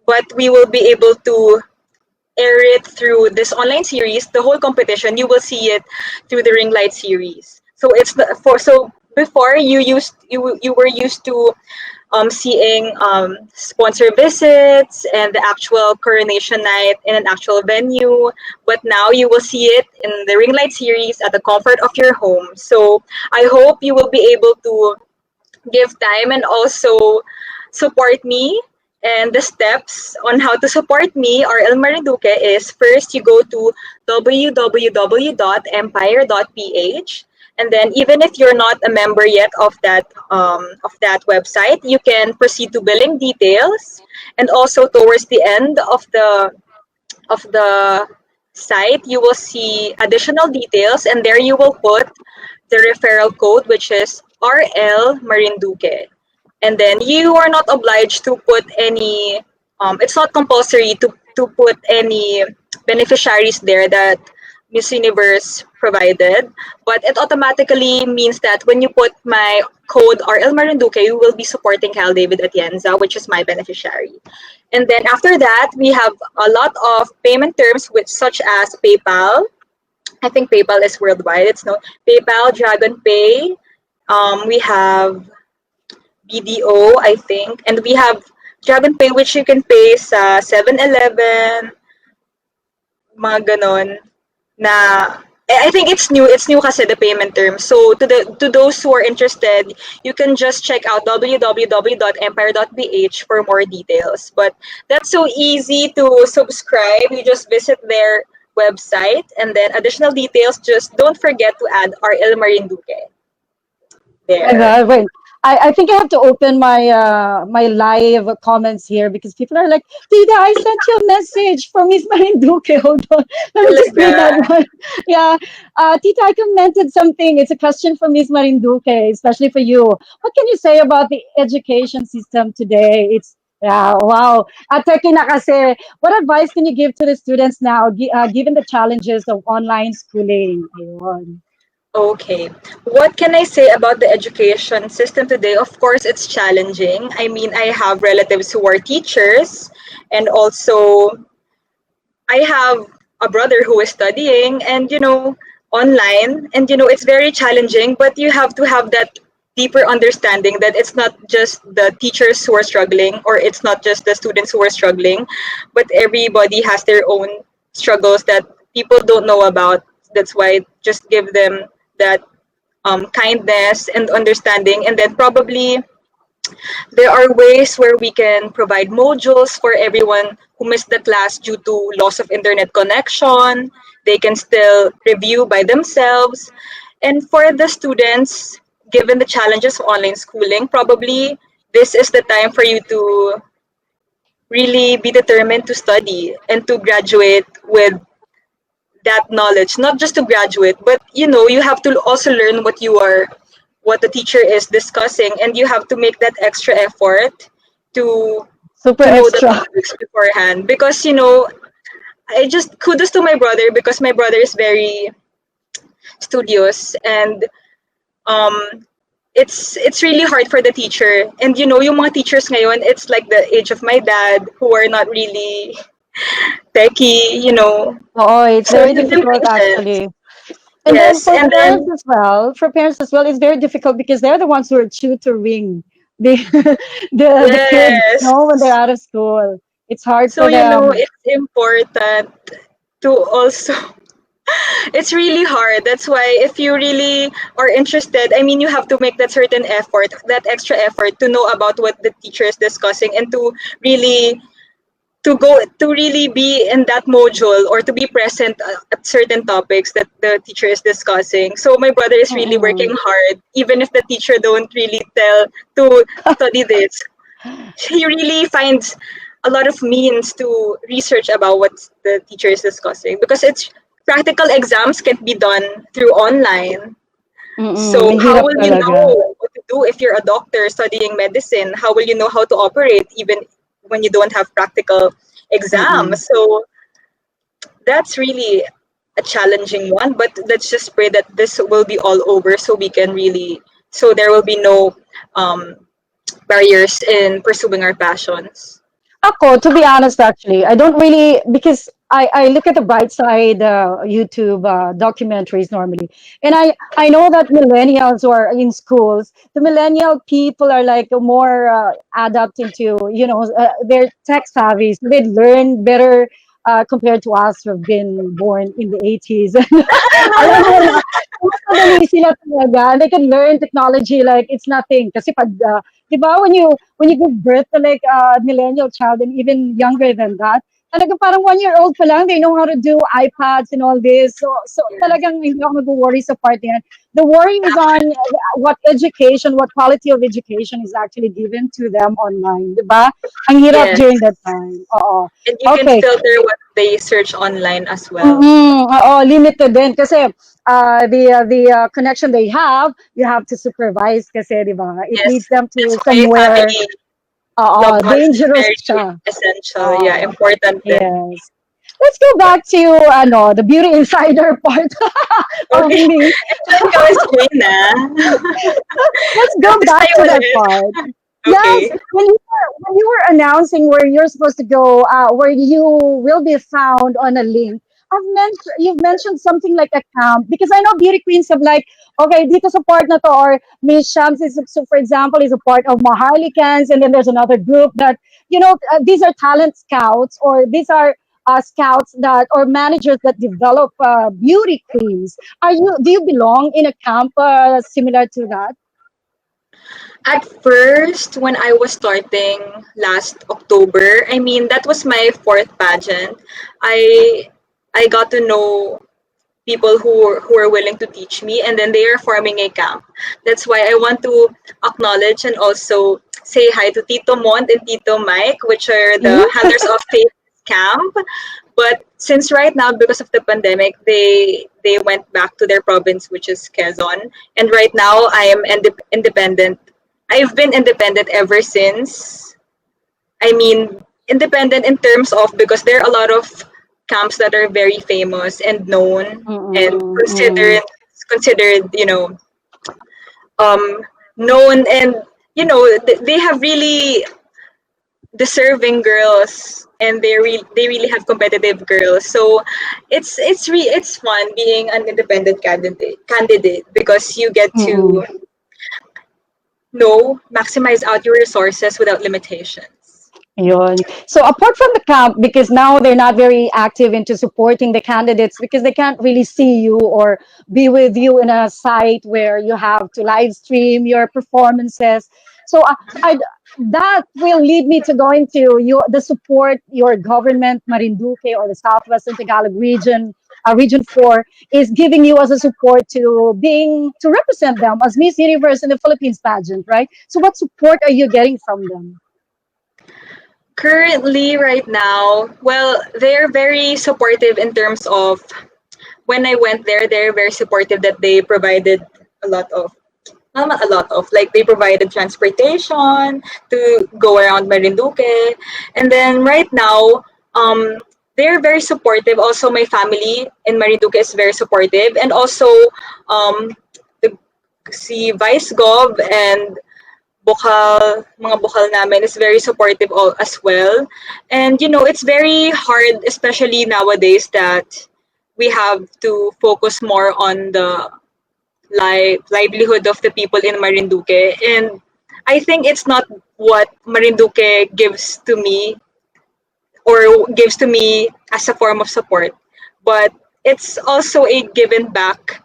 but we will be able to air it through this online series. The whole competition, you will see it through the Ring Light series. So it's for so before you were used to seeing sponsor visits and the actual coronation night in an actual venue. But now you will see it in the Ring Light series at the comfort of your home. So I hope you will be able to give time and also support me. And the steps on how to support me or El Marinduque is first you go to www.empire.ph, and then even if you're not a member yet of that website, you can proceed to billing details, and also towards the end of the site you will see additional details, and there you will put the referral code, which is RL Marinduque. And then you are not obliged to put any, it's not compulsory to put any beneficiaries there that Miss Universe provided, but it automatically means that when you put my code RL Marinduque, you will be supporting Cal David Atienza, which is my beneficiary. And then after that, we have a lot of payment terms, which such as PayPal. I think PayPal is worldwide. It's no PayPal, Dragon Pay. We have BDO, I think, and we have Dragon Pay, which you can pay sa 7-Eleven, mga ganon, na I think it's new kasi the payment term. So to those who are interested, you can just check out www.empire.ph for more details. But that's so easy to subscribe. You just visit their website, and then additional details, just don't forget to add RL Marinduque My there. God, wait. I think I have to open my live comments here because people are like, Tita, I sent you a message from Miss Marinduque. Hold on. Let me just Talaga. read that one. Yeah. Tita, I commented something. It's a question from Miss Marinduque, especially for you. What can you say about the education system today? It's yeah, wow. Teki na kasi, what advice can you give to the students now, given the challenges of online schooling? Ayun. Okay. What can I say about the education system today? Of course, it's challenging. I mean, I have relatives who are teachers, and also I have a brother who is studying, and online, and it's very challenging, but you have to have that deeper understanding that it's not just the teachers who are struggling, or it's not just the students who are struggling, but everybody has their own struggles that people don't know about. That's why just give them that kindness and understanding, and then probably there are ways where we can provide modules for everyone who missed the class due to loss of internet connection. They can still review by themselves. And for the students, given the challenges of online schooling, probably this is the time for you to really be determined to study and to graduate with that knowledge, not just to graduate, but you have to also learn what the teacher is discussing, and you have to make that extra effort to Super know the extra. topics beforehand. Because I just kudos to my brother, because my brother is very studious, and um it's really hard for the teacher. And yung mga teachers ngayon, it's like the age of my dad, who are not really techie, Oh, it's so very give them difficult patience. actually. And then Yes, for and parents then as well, it's very difficult because they're the ones who are tutoring the the kids, yes, when they're out of school. It's hard so for them. it's important to also it's really hard. That's why if you really are interested, I mean, you have to make that certain effort, that extra effort, to know about what the teacher is discussing, and really to really be in that module, or to be present at certain topics that the teacher is discussing. So my brother is really working Mm-mm. hard, even if the teacher don't really tell to study this. He really finds a lot of means to research about what the teacher is discussing, because it's practical exams can't be done through online. Mm-mm. So how Mahirap will you talaga. know what to do if you're a doctor studying medicine? How will you know how to operate even when you don't have practical Mm-mm. exams? So that's really a challenging one, but let's just pray that this will be all over, so we can really so there will be no um, barriers in pursuing our passions. Ako, to be honest, actually, I don't really, because I look at the bright side YouTube documentaries normally, and I know that millennials who are in schools, the millennial people are like more adept into, they're tech savvy, so they learn better compared to us who've been born in the 80s. Alam mo na, mas madali sila talaga. They can learn technology like it's nothing. Kasi pag, di ba, when you give birth to like a millennial child and even younger than that, talaga parang 1 year old pa lang, they know how to do iPads and all this. So talagang hindi ako nag-worry sa part na yan. The worry is on what quality of education is actually given to them online, di ba? Ang hirap Yes, during that time. Oo. and you can Okay. filter what they search online as well. Oo, limited din kasi the connection they have, you have to supervise kasi, di ba? It Yes, leads them that's to why somewhere, having oo, loved ones is dangerous very siya. essential. Yeah, Oo, important then. yes. Let's go back to the beauty insider part of Okay, me. enjoy ka, Miss Jane, ah. Let's go Practice back tayo to that ulit. part. Yes, Okay. when you were announcing where you're supposed to go, where you will be found on a link, you've mentioned something like a camp, because I know beauty queens have like, okay, dito sa part na to, or Miss Shams is, so for example, is a part of Maharlikans, and then there's another group that these are talent scouts, or these are scouts that, or managers that develop beauty queens. Do you belong in a camp similar to that? At first, when I was starting last October, I mean that was my fourth pageant. I I got to know people who are willing to teach me, and then they are forming a camp. That's why I want to acknowledge and also say hi to Tito Mont and Tito Mike, which are the Mhm. handlers of Faith Camp. But since right now, because of the pandemic, they went back to their province, which is Quezon. And right now I am independent. I've been independent ever since. I mean, independent in terms of, because there are a lot of camps that are very famous and known and Mm-mm, mm. considered, um, known, and they have really deserving girls, and they really have competitive girls. So it's fun being an independent candidate, because you get Mm. to maximize out your resources without limitations. Yun. So apart from the camp, because now they're not very active into supporting the candidates because they can't really see you or be with you in a site where you have to live stream your performances. So that will lead me to going to the support your government, Marinduque, or the Southwestern Tagalog region, Region 4, is giving you as a support to represent them as Miss Universe in the Philippines pageant, right? So what support are you getting from them? Currently, right now, well, they're very supportive in terms of when I went there, they're very supportive that they provided a lot of, well, not a lot of, like they provided transportation to go around Marinduque. And then right now, um, they're very supportive. Also, my family in Marinduque is very supportive. And also, um, the si Vice Gov and mga bukal namin is very supportive as well. And it's very hard, especially nowadays, that we have to focus more on the livelihood of the people in Marinduque. And I think it's not what Marinduque gives to me or gives to me as a form of support, but it's also a given back,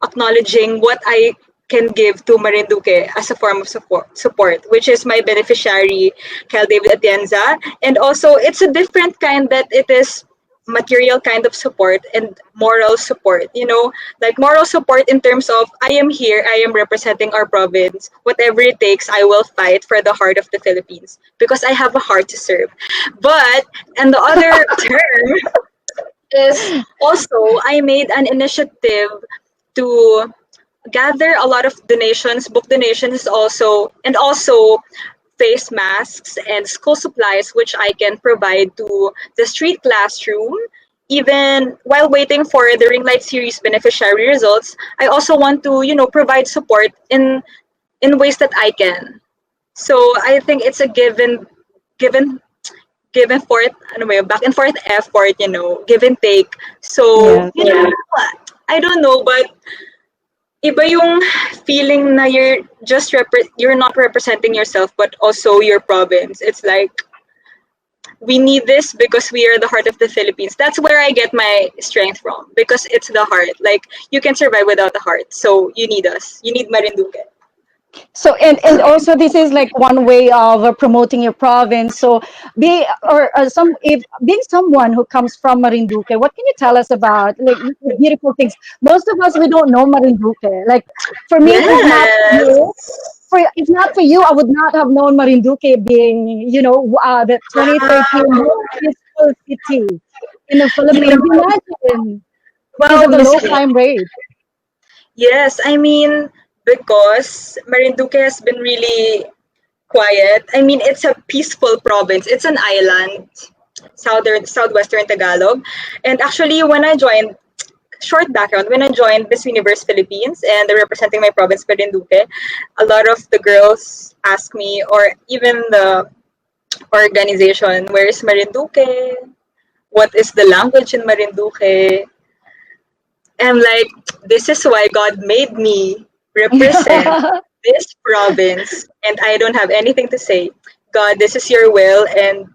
acknowledging what I can give to Marinduque as a form of support, which is my beneficiary, Kyle David Atienza. And also, it's a different kind, that it is material kind of support and moral support, like moral support in terms of, I am here, I am representing our province, whatever it takes, I will fight for the heart of the Philippines because I have a heart to serve. But, and the other term is also, I made an initiative to gather a lot of donations, book donations also, and also face masks and school supplies, which I can provide to the street classroom. Even while waiting for the Ring Light series beneficiary results, I also want to, provide support in ways that I can. So I think it's a given given forth, ano ba yun, back and forth effort, give and take. So, Yes. I don't know, but iba yung feeling na you're not representing yourself but also your province. It's like we need this because we are the heart of the Philippines. That's where I get my strength from, because it's the heart. Like, you can survive without the heart. So you need us. You need Marinduque. So and also this is like one way of promoting your province. So be or some if being someone who comes from Marinduque, what can you tell us about like the beautiful things? Most of us we don't know Marinduque. Like for me, if not Yes. you, for if not for you, I would not have known Marinduque being the 2013 most peaceful city in the Philippines. Imagine because Well, of the Miss low Kate. crime rate. Yes, I mean, because Marinduque has been really quiet. I mean, it's a peaceful province. It's an island, southwestern Tagalog. And actually, when I joined, short background, when I joined Miss Universe Philippines and representing my province, Marinduque, a lot of the girls ask me, or even the organization, where is Marinduque? What is the language in Marinduque? I'm like, this is why God made me represent this province, and I don't have anything to say. God, this is your will, and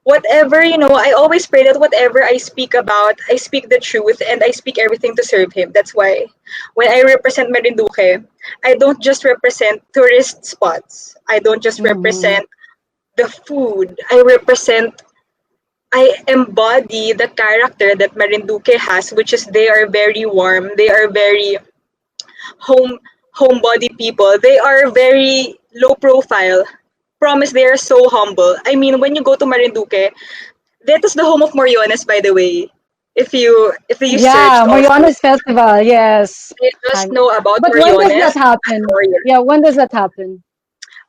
whatever, I always pray that whatever I speak about, I speak the truth and I speak everything to serve Him. That's why when I represent Marinduque, I don't just represent tourist spots, I don't just Mhm. represent the food, I embody the character that Marinduque has, which is they are very warm, they are very home homebody people. They are very low profile. Promise, they are so humble. I mean, when you go to Marinduque, that is the home of Moriones, by the way. If you Yeah, searched also, Mariana's festival. Yes. they just I, know about but when does Moriones that happen? for years. Yeah, when does that happen?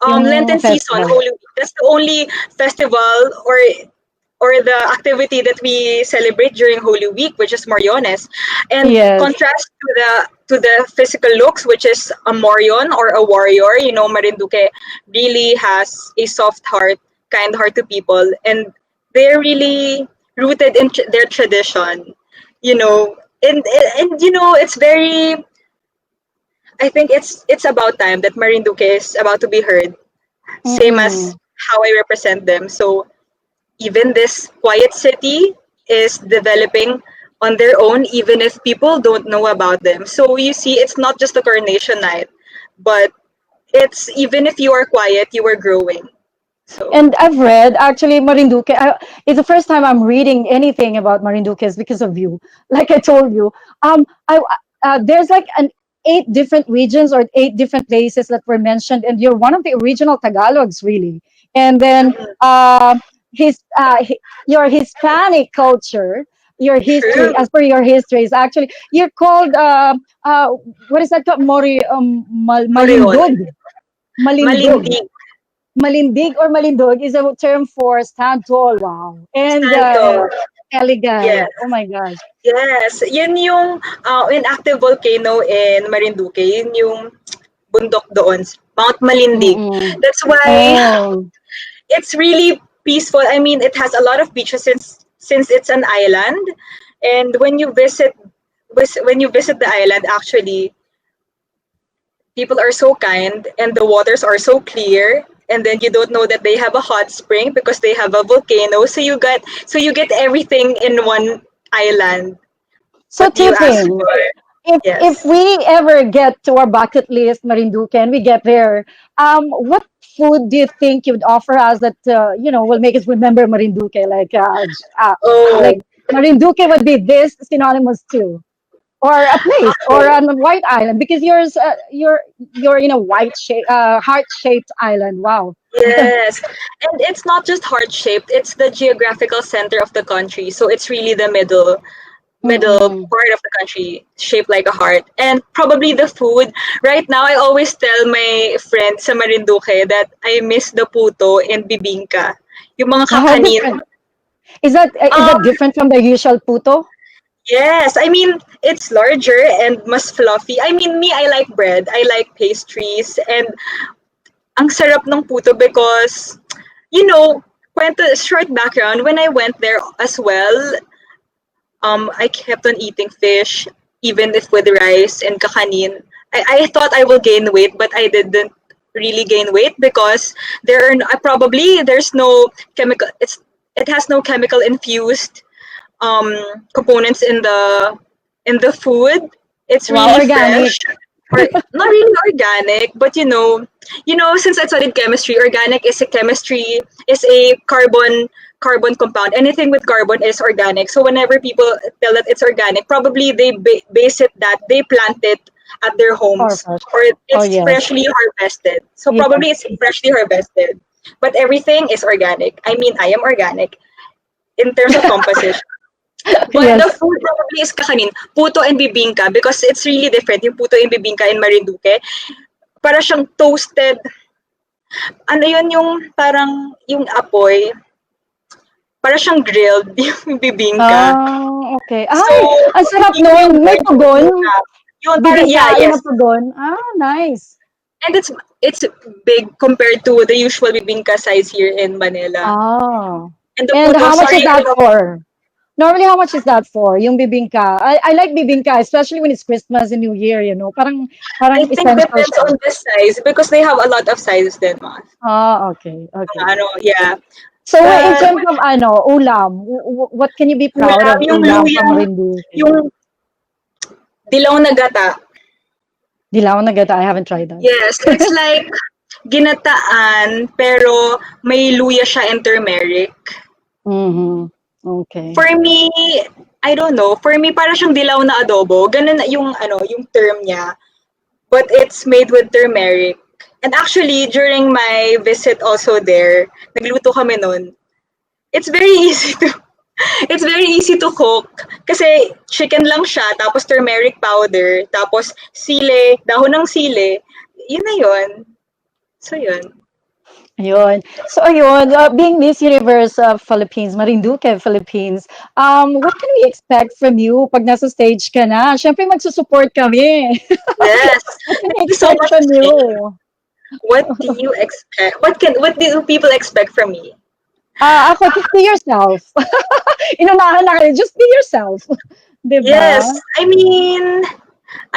Yung Lenten season, festival. Holy Week. That's the only festival or the activity that we celebrate during Holy Week, which is Moriones. And Yes. contrast to the physical looks, which is a Morion or a warrior, Marinduque really has a soft heart, kind heart to people, and they're really rooted in their tradition, and it's very. I think it's about time that Marinduque is about to be heard, same as Mm-mm. how I represent them. So even this quiet city is developing on their own, even if people don't know about them. So you see, it's not just a coronation night, but it's even if you are quiet, you are growing. So And I've read actually Marinduque. It's the first time I'm reading anything about Marinduque is because of you. Like I told you, there's like an eight different regions or eight different places that were mentioned, and you're one of the original Tagalogs, really. And then mhm. his your Hispanic culture. your history, True. as per your history, is actually you're called what is that called? Moreon. Malindog. Malindog. Malindig. Malindig or malindog is a term for stand tall. Wow. And Santo. elegant. Yes. Oh my gosh. Yes. Yun yung inactive volcano in Marinduque. Yun yung bundok doon. Mount Malindig. Mm-mm. That's why Oh. it's really peaceful. I mean, it has a lot of beaches since it's an island. And when you visit the island, actually, people are so kind and the waters are so clear, and then you don't know that they have a hot spring because they have a volcano, so you get everything in one island, So what two you ask things. for. If Yes. we ever get to our bucket list, Marinduque, and we get there, what food do you think you would offer us that will make us remember Marinduque? Like Oh, Marinduque would be this synonymous to, or a place, or okay. on a white island, because you're in a heart shaped island. Wow. Yes, and it's not just heart shaped, it's the geographical center of the country, so it's really the middle Mm-mm. part of the country, shaped like a heart. And probably the food. Right now, I always tell my friends sa Marinduque that I miss the puto and bibingka. Yung mga Wow, how kakanin. different is that Um, different from the usual puto? yes, I mean, it's larger and mas fluffy. I mean, me, I like bread. I like pastries. And ang sarap ng puto because, short background, when I went there as well, I kept on eating fish, even if with rice and kakanin. I thought I will gain weight, but I didn't really gain weight because there's no chemical. It has no chemical infused um, components in the food. It's Wow, really organic. fresh, or not really organic, but since I studied chemistry, organic is a carbon compound. Anything with carbon is organic. So whenever people tell that it's organic, probably they base it that they plant it at their Or homes, fresh. or Oh it's yes. freshly harvested. So Yes. probably it's freshly harvested. But everything is organic. I mean, I am organic in terms of composition. But the Yes. food probably is kakanin, puto and bibingka, because it's really different. Yung puto and bibingka in Marinduque, para siyang toasted, ano yun yung parang yung apoy, para siyang grilled yung bibingka. Ah, okay. So, Ay, ang sarap hindi mo yung nun. May bread yung tugon. bibingka. Yun, parang, yeah, Bibingkain na yes. tugon. Ah, nice. And it's big compared to the usual bibingka size here in Manila. Ah. And the And puto, how much is sorry, I that love. for? Normally, how much is that for? Yung bibingka. I like bibingka, especially when it's Christmas and New Year, I Parang think essential depends siya. on the size because they have a lot of sizes din, ma. Ah, okay. Okay. Ano, yeah. So, in But terms of ulam, what can you be proud ulam, of yung ulam luya, from Marinduque? yung dilaw na gata. Dilaw na gata. I haven't tried that. Yes, it's like ginataan pero may luya siya and turmeric. Mm-hmm. Okay. For me, I don't know. For me, para siyang dilaw na adobo. Ganun na yung term niya. But it's made with turmeric. And actually, during my visit also there, nagluto kami nun. It's very easy to It's very easy to cook kasi chicken lang siya, tapos turmeric powder, tapos dahon ng sile. Yun na yun. So yun. Ayun. So, ayun, being Miss Universe of Philippines, Marinduque, Philippines, what can we expect from you pag nasa stage ka na? Siyempre, magsusupport kami. Yes. What can we Thank you so expect much, from Jane. you? What do you expect? What do people expect from me? Ako, just be yourself. Inunahan na kayo, just be yourself. Yes, Diba? I mean,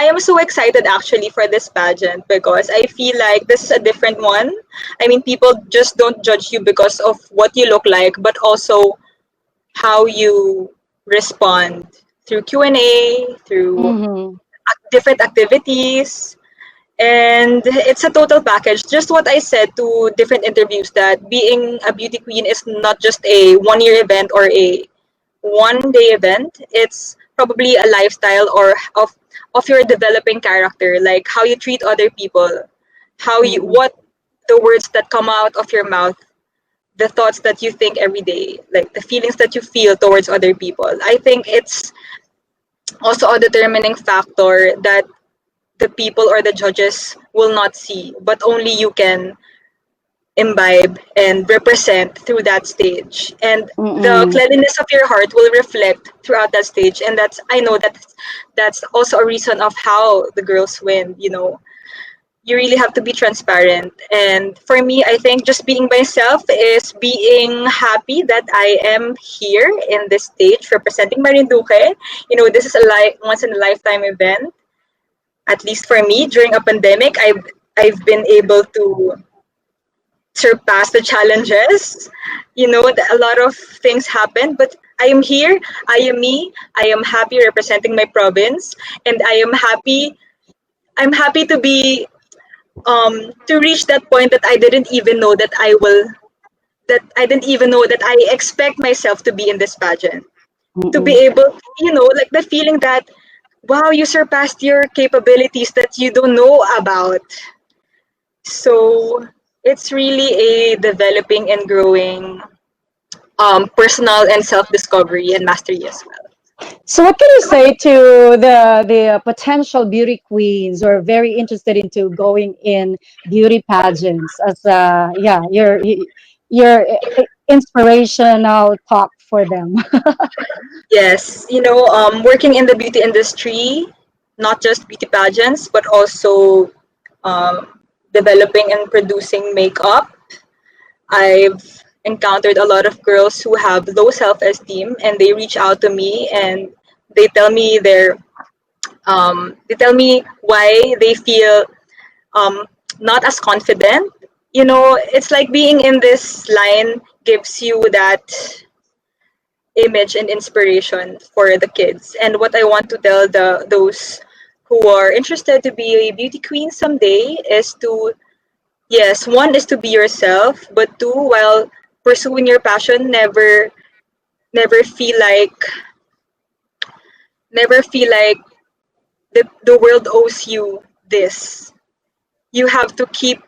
I am so excited actually for this pageant because I feel like this is a different one. I mean, people just don't judge you because of what you look like, but also how you respond through Q&A, through Mm-hmm. different activities. And it's a total package. Just what I said to different interviews that being a beauty queen is not just a 1 year event or a 1 day event. It's probably a lifestyle or of your developing character, like how you treat other people, how you Mm-hmm. what the words that come out of your mouth the thoughts that you think every day, like the feelings that you feel towards other people. I think it's also a determining factor that the people or the judges will not see, but only you can imbibe and represent through that stage. And the Mm-mm. cleanliness of your heart will reflect throughout that stage. And that's, I know that that's also a reason of how the girls win, you know. You really have to be transparent. And for me, I think just being myself is being happy that I am here in this stage representing Marinduque. You know, this is a once in a lifetime event. At least for me, during a pandemic, I've been able to surpass the challenges. You know, a lot of things happen, but I am here. I am me. I am happy representing my province, and I'm happy to be to reach that point that I didn't even know that I will. That I didn't even know that I expect myself to be in this pageant. To be Mm-mm. able, you know, like the feeling that wow, you surpassed your capabilities that you don't know about. So it's really a developing and growing personal and self-discovery and mastery as well. So, what can you say to the potential beauty queens who are very interested into going in beauty pageants as yeah your inspirational talk for them? Yes, you know, working in the beauty industry, not just beauty pageants, but also developing and producing makeup. I've encountered a lot of girls who have low self-esteem, and they reach out to me and they tell me they tell me why they feel um, not as confident. You know, it's like being in this line gives you that image and inspiration for the kids. And what I want to tell those who are interested to be a beauty queen someday is to, yes, one is to be yourself, but two, while pursuing your passion, never feel like never feel like the world owes you this. You have to keep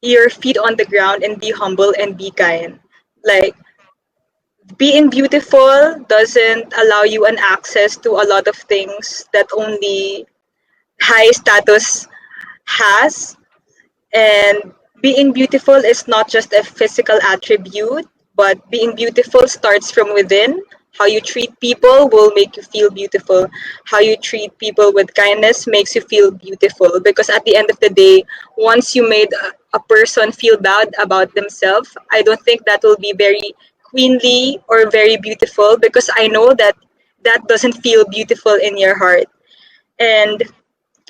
your feet on the ground and be humble and be kind. Like being beautiful doesn't allow you an access to a lot of things that only high status has. And being beautiful is not just a physical attribute, but being beautiful starts from within. How you treat people will make you feel beautiful. How you treat people with kindness makes you feel beautiful. Because at the end of the day, once you made a person feel bad about themselves, I don't think that will be very queenly or very beautiful, because I know that that doesn't feel beautiful in your heart. And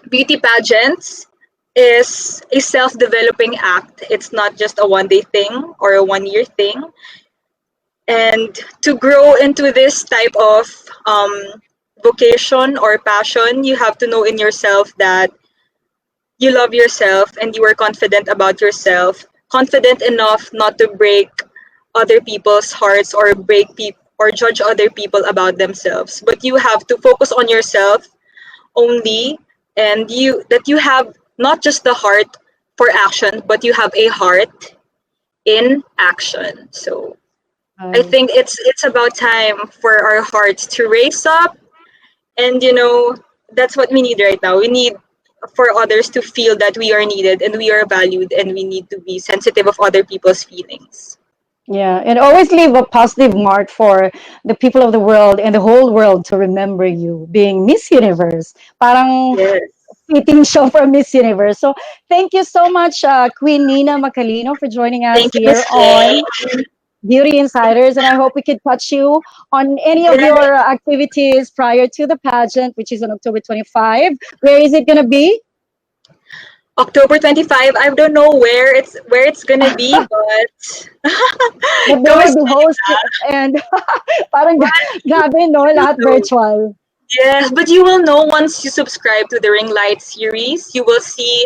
beauty pageants is a self-developing act. It's not just a one-day thing or a one-year thing. And to grow into this type of vocation or passion, you have to know in yourself that you love yourself and you are confident about yourself, confident enough not to break other people's hearts or break people or judge other people about themselves. But you have to focus on yourself only, and you have not just the heart for action, but you have a heart in action. So I Right. think it's about time for our hearts to raise up, and you know, that's what we need right now. We need for others to feel that we are needed and we are valued, and we need to be sensitive of other people's feelings. Yeah, and always leave a positive mark for the people of the world and the whole world to remember you being Miss Universe. Parang Yes. fitting show for Miss Universe. So thank you so much, Queen Nina Macalino, for joining us Thank you, Miss here Jane. on Beauty Insiders. And I hope we could touch you on any of Yeah, your activities prior to the pageant, which is on October 25. Where is it going to be? October 25. I don't know where it's gonna be, but But they go will Miss be hosting Jane. and parang But grabe, no? you Lahat know. virtual. Yes, but you will know once you subscribe to the Ring Light series. You will see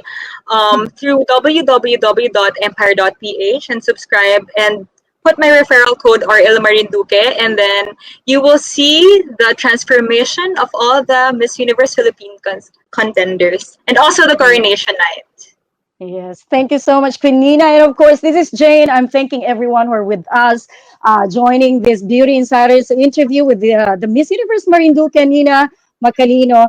through www.empire.ph and subscribe and put my referral code or El Marinduque, and then you will see the transformation of all the Miss Universe Philippine contenders and also the coronation night. Yes, thank you so much, Queen Nina. And of course, this is Jane. I'm thanking everyone who are with us, joining this Beauty Insiders interview with the Miss Universe Marinduque and Nina Macalino.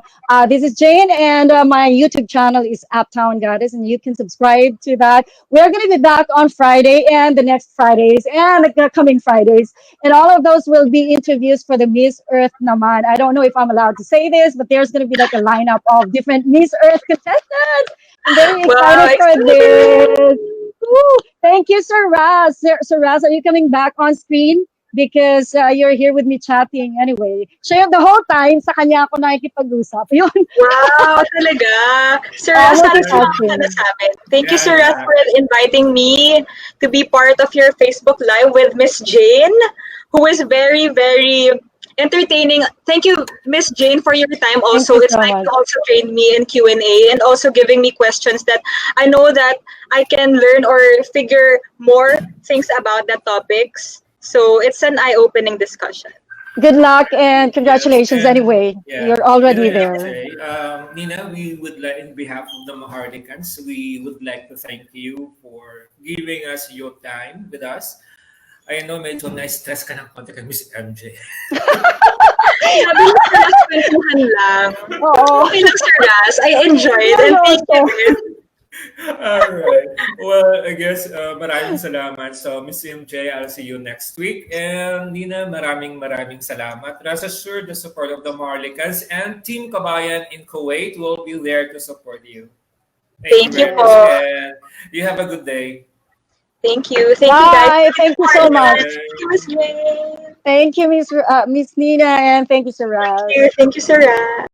This is Jane, and my YouTube channel is Uptown Goddess, and you can subscribe to that. We're going to be back on Friday and the next Fridays and the coming Fridays. And all of those will be interviews for the Miss Earth Naman. I don't know if I'm allowed to say this, but there's going to be like a lineup of different Miss Earth contestants. I'm very Wow, excited for excited. this. Woo! Thank you, Sir Raz. Sir Raz, are you coming back on screen? Because you're here with me chatting anyway. Siya yung the whole time, sa kanya ako nakikipag-usap. Yun, Wow, talaga. Sir Ras, halos lang ako multitasking. nasabi. Thank you, Yeah, Sir Ras, yeah. for inviting me to be part of your Facebook Live with Miss Jane, who is very, very entertaining. Thank you, Miss Jane, for your time Thank also. you It's so like much. you also trained me in Q&A and also giving me questions that I know that I can learn or figure more things about the topics. So it's an eye-opening discussion. Good luck and Yes, congratulations and anyway. yeah, You're Nina already and there. MJ, Nina, we would like, in behalf of the Maharlikans, we would like to thank you for giving us your time with us. I know medyo na-stress ka ng konti kay Miss MJ. Sabi mo Sir Ras, kwentuhan lang. Oo. Okay lang, Sir Ras. I enjoyed and thank Seryoso. you din. Alright. Well, I guess maraming salamat. So, Miss MJ, I'll see you next week. And Nina, maraming salamat. Rest assured, the support of the Marlicans and Team Kabayan in Kuwait will be there to support you. Thank you Thank you very much. po. And you have a good day. Thank you. Thank you guys. Bye. Thank Thank you you, so Marlon. much. Thank you, Miss Jane. Thank you, Miss Nina, and thank you, Sir Thank Raz. you. Thank you, Sarah.